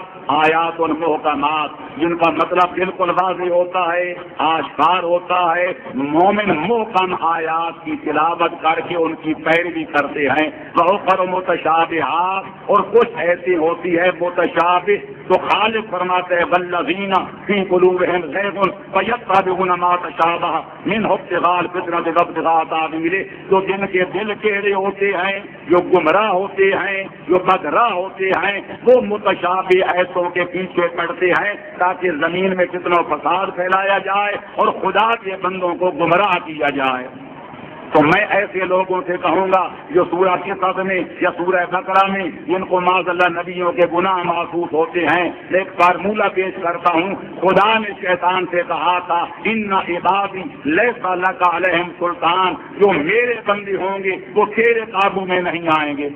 اور محکمات، جن کا مطلب بالکل واضح ہوتا ہے، آشکار ہوتا ہے۔ مومن محکم آیات کی تلاوت کر کے ان کی پیروی کرتے ہیں۔ وَأُخَرُ مُتَشَابِهَاتٌ، اور کچھ ایسی ہوتی ہے متشابہ، تو خالق فرماتے ہیں وَالَّذِينَ فِي قُلُوبِهِمْ زَيْغٌ فَيَتَّبِعُونَ مَا تَشَابَهَ مِنْهُ ابْتِغَاءَ الْفِتْنَةِ وَابْتِغَاءَ تَأْوِيلِهِ، جو جن کے دل ٹیڑھے ہوتے ہیں، جو گمراہ ہوتے ہیں، جو بدراہ ہوتے ہیں، وہ متشابہ ایتوں کے پیچھے پڑتے ہیں تاکہ زمین میں فتنہ و فساد پھیلایا جائے اور خدا کے بندوں کو گمراہ کیا جائے۔ تو میں ایسے لوگوں سے کہوں گا جو سورہ قصص میں یا سورہ بقرہ میں جن کو معاذ اللہ نبیوں کے گناہ محسوس ہوتے ہیں، ایک فارمولہ پیش کرتا ہوں۔ خدا نے شیطان سے کہا تھا ان عبادی لیس لک علیہم سلطان، جو میرے بندے ہوں گے وہ تیرے قابو میں نہیں آئیں گے۔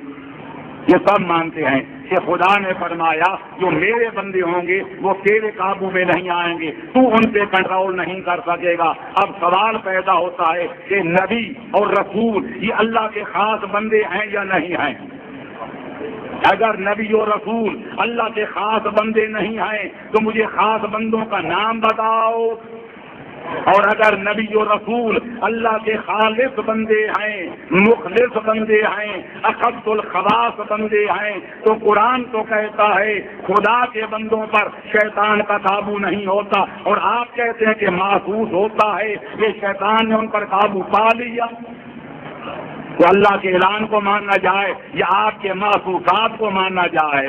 یہ سب مانتے ہیں کہ خدا نے فرمایا جو میرے بندے ہوں گے وہ تیرے قابو میں نہیں آئیں گے، تو ان پہ کنٹرول نہیں کر سکے گا۔ اب سوال پیدا ہوتا ہے کہ نبی اور رسول یہ اللہ کے خاص بندے ہیں یا نہیں ہیں؟ اگر نبی اور رسول اللہ کے خاص بندے نہیں ہیں تو مجھے خاص بندوں کا نام بتاؤ۔ اور اگر نبی و رسول اللہ کے خالص بندے ہیں، مخلص بندے ہیں، اخذ الخواص بندے ہیں، تو قرآن تو کہتا ہے خدا کے بندوں پر شیطان کا قابو نہیں ہوتا، اور آپ کہتے ہیں کہ محسوس ہوتا ہے کہ شیطان نے ان پر قابو پا لیا۔ تو اللہ کے اعلان کو ماننا جائے یا آپ کے محسوسات کو ماننا جائے؟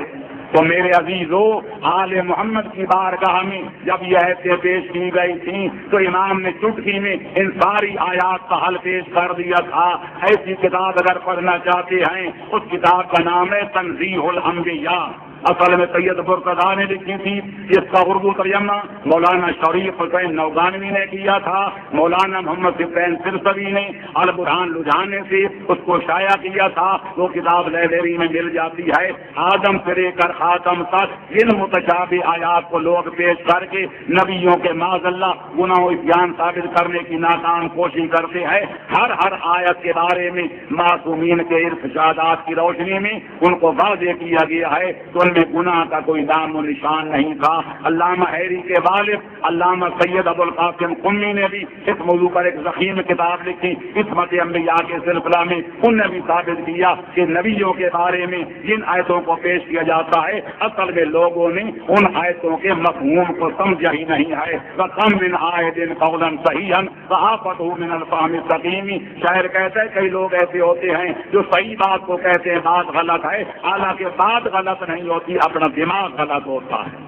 تو میرے عزیزو، آل محمد کی بارگاہ میں جب یہ آیتیں پیش کی گئی تھیں تو امام نے چٹکی میں ان ساری آیات کا حل پیش کر دیا تھا۔ ایسی کتاب اگر پڑھنا چاہتے ہیں، اس کتاب کا نام ہے تنزیہ الانبیاء، اصل میں سید برقدہ نے لکھی تھی، اس کا اردو ترجمہ مولانا شریف حسین نوگانوی نے کیا تھا، مولانا محمد حسین سرسوی نے البرہان لدھیانے سے اس کو شائع کیا تھا۔ وہ کتاب لائبریری میں مل جاتی ہے۔ آدم سے لے کر خاتم تک ان متشابہ آیات کو لوگ پیش کر کے نبیوں کے معاذ اللہ گناہ و عصیان ثابت کرنے کی ناکام کوشش کرتے ہیں۔ ہر آیت کے بارے میں معصومین کے ارشادات کی روشنی میں ان کو واضح کیا گیا ہے تو ان میں گناہ کا کوئی نام و نشان نہیں تھا۔ علامہ حیری کے والد علامہ سید ابو القاسم قمی نے بھی اس موضوع پر ایک ضخیم کتاب لکھی، عصمت انبیاء کے سلسلہ میں۔ ان نے بھی ثابت کیا کہ نبیوں کے بارے میں جن آیتوں کو پیش کیا جاتا ہے اصل میں لوگوں نے ان آیتوں کے مفہوم کو سمجھا ہی نہیں ہے۔ وَكَمْ مِنْ آیَةٍ قَوْلًا صَحِيحًا وَآفَتُهُ مِنَ الْفَهْمِ السَّقِيمِ۔ شاعر کہتا ہے کئی لوگ ایسے ہوتے ہیں جو صحیح بات کو کہتے ہیں بات غلط ہے، حالانکہ بات غلط نہیں ہوتی، اپنا دماغ غلط ہوتا ہے۔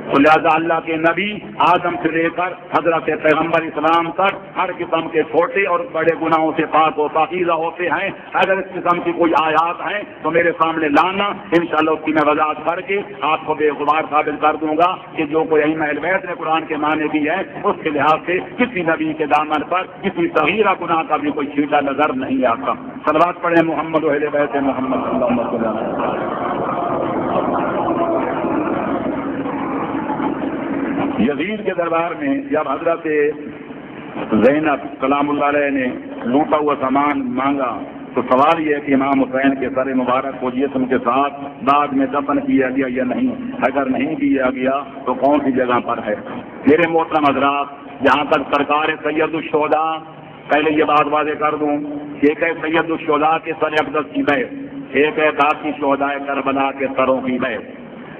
تو لہذا اللہ کے نبی آدم سے لے کر حضرت پیغمبر اسلام تک ہر قسم کے چھوٹے اور بڑے گناہوں سے پاک و پاکیزہ ہوتے ہیں۔ اگر اس قسم کی کوئی آیات ہیں تو میرے سامنے لانا، انشاءاللہ اس کی میں وضاحت کر کے آپ کو بے غبار ثابت کر دوں گا کہ جو کوئی ائمہ اہل بیت نے قرآن کے معنی بھی ہے اس کے لحاظ سے کسی نبی کے دامن پر کسی صغیرہ گناہ کا بھی کوئی چھینٹا نظر نہیں آتا۔ صلوات پڑھیں محمد و اہل بیت محمد صلی اللہ علیہ وسلم۔ یزید کے دربار میں جب حضرت زینب سلام اللہ علیہ نے لوٹا ہوا سامان مانگا تو سوال یہ ہے کہ امام حسین کے سر مبارک کو جسم کے ساتھ بعد میں دفن کیا گیا یا نہیں؟ اگر نہیں کیا گیا تو کون سی جگہ پر ہے؟ میرے محترم حضرات، جہاں تک سرکار سید الشہداء، پہلے یہ بات واضح کر دوں، ایک ہے سید الشہداء کے سر اقدس کی بیعت، ایک ہے باقی شہداء کربلا کے سروں کی بیعت۔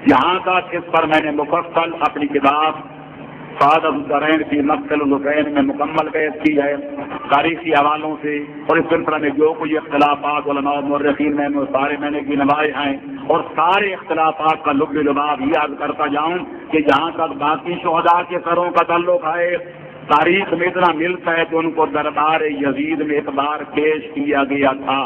یہاں تک اس پر میں نے مفصل اپنی کتاب سعادت الدارین فی مقتل الحسین میں مکمل بحث کی ہے، تاریخی حوالوں سے، اور اس سلسلہ میں جو کوئی اختلافات علماء مورخین میں سارے میں نے گنوائے ہیں، اور سارے اختلافات کا لب لباب یہ عرض کرتا جاؤں کہ جہاں تک باقی شہداء کے سروں کا تعلق ہے، تاریخ میں اتنا ملتا ہے کہ ان کو دربار یزید میں ایک بار پیش کیا گیا تھا،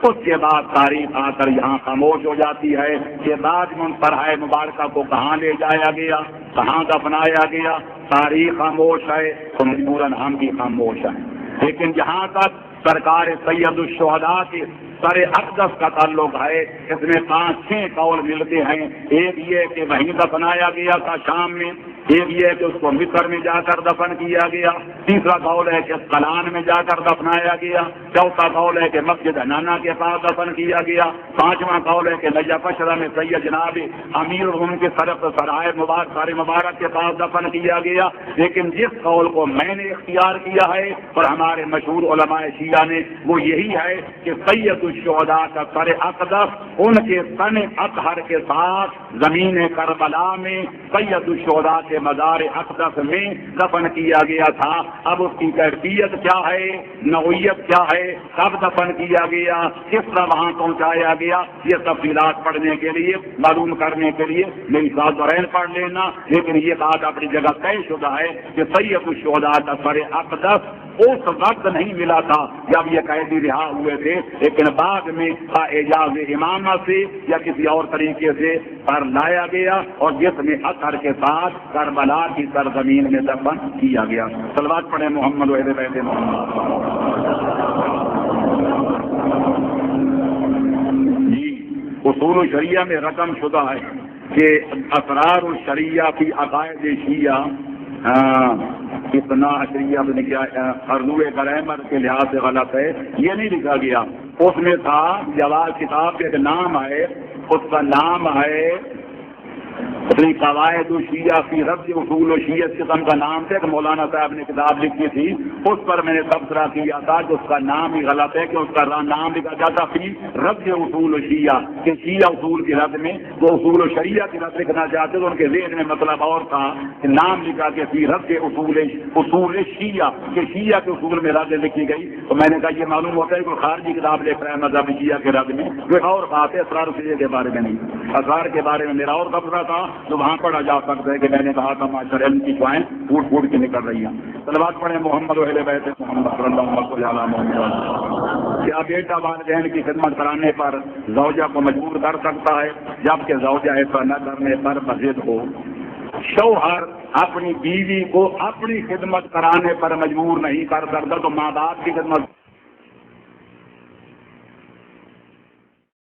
اس کے بعد تاریخ آ کر یہاں خاموش ہو جاتی ہے کہ بعد میں ان فرحۂ مبارکہ کو کہاں لے جایا گیا، کہاں دفنایا گیا، تاریخ خاموش ہے تو مجبوراً ہم بھی خاموش ہیں۔ لیکن جہاں تک سرکار سید الشہداء کے سر اقدس کا تعلق ہے، اس میں 5-6 قول ملتے ہیں۔ ایک یہ کہ وہیں دفنایا گیا تھا شام میں، ایک یہ کہ اس کو مصر میں جا کر دفن کیا گیا، تیسرا قول ہے کہ قلان میں جا کر دفنایا گیا، چوتھا قول ہے کہ مسجد نانا کے پاس دفن کیا گیا، پانچواں قول ہے کہ نجف اشرا میں سید جناب امیر الروم کے سرائے مبارک کے پاس دفن کیا گیا۔ لیکن جس قول کو میں نے اختیار کیا ہے اور ہمارے مشہور علماء شیعہ نے، وہ یہی ہے کہ سید الشہداء کا سر اقدس ان کے سن اطہر کے ساتھ زمین کربلا میں سید الشہداء کے مزار اقدس میں دفن کیا گیا تھا۔ اب اس کی کیفیت کیا ہے، نوعیت کیا ہے، کب دفن کیا گیا، کس طرح وہاں پہنچایا گیا، یہ تفصیلات پڑھنے کے لیے، معلوم کرنے کے لیے میری ساتھ دورین پڑھ لینا۔ لیکن یہ بات اپنی جگہ طے شدہ ہے کہ سید الشہداء کا سر اقدس اس وقت نہیں ملا تھا جب یہ قیدی رہا ہوئے تھے، لیکن بعد میں اعجاز امامہ سے یا کسی اور طریقے سے پر لایا گیا اور جس میں اثر کے ساتھ کربلا کی سرزمین میں دفن کیا گیا۔ صلوات پڑھیں محمد و اہل بیت محمد۔ جی، اصول الشریعہ میں رقم شدہ ہے کہ اسرار الشریعہ فی عقائد شیعہ اتنا اشریہ نے کیا اردو گرامر کے لحاظ سے غلط ہے، یہ نہیں لکھا گیا۔ اس میں تھا جواب کتاب کے ایک نام ہے، اس کا نام ہے اپنی قواعد شیعہ فی رد اصول و شیعہ قسم کا نام تھا کہ مولانا صاحب نے کتاب لکھی تھی، اس پر میں نے تبصرہ کیا تھا کہ اس کا نام ہی غلط ہے، کہ اس کا نام لکھا جاتا فی رد اصول و شیعہ، کہ شیعہ اصول کی رد میں وہ اصول و شریعہ کی رد لکھنا چاہتے تو ان کے ذہن میں مطلب اور تھا کہ نام لکھا کہ فی رد اصول شیعہ، کہ شیعہ کے اصول میں رد لکھی گئی۔ تو میں نے کہا یہ معلوم ہوتا ہے کہ خارجی کتاب لکھ رہا ہے مذہب شیعہ کے رد میں، وہ اور بات ہے، اسرار شیعہ کے بارے میں نہیں۔ اسرار کے بارے میں میرا اور تبصرہ تھا تو وہاں پڑھا جا سکتا ہے کہ میں نے کہا تھا معاشر علم کی شعائیں پھوٹ پھوٹ کے نکل رہی ہیں۔ صلوات پڑھیں محمد و اہل بیت محمد صلی اللہ علیہ وسلم۔ کیا بیٹا والدین کی خدمت کرانے پر زوجہ کو مجبور کر سکتا ہے جبکہ زوجہ ایسا نہ کرنے پر بضد ہو؟ شوہر اپنی بیوی کو اپنی خدمت کرانے پر مجبور نہیں کر سکتا، تو ماں باپ کی خدمت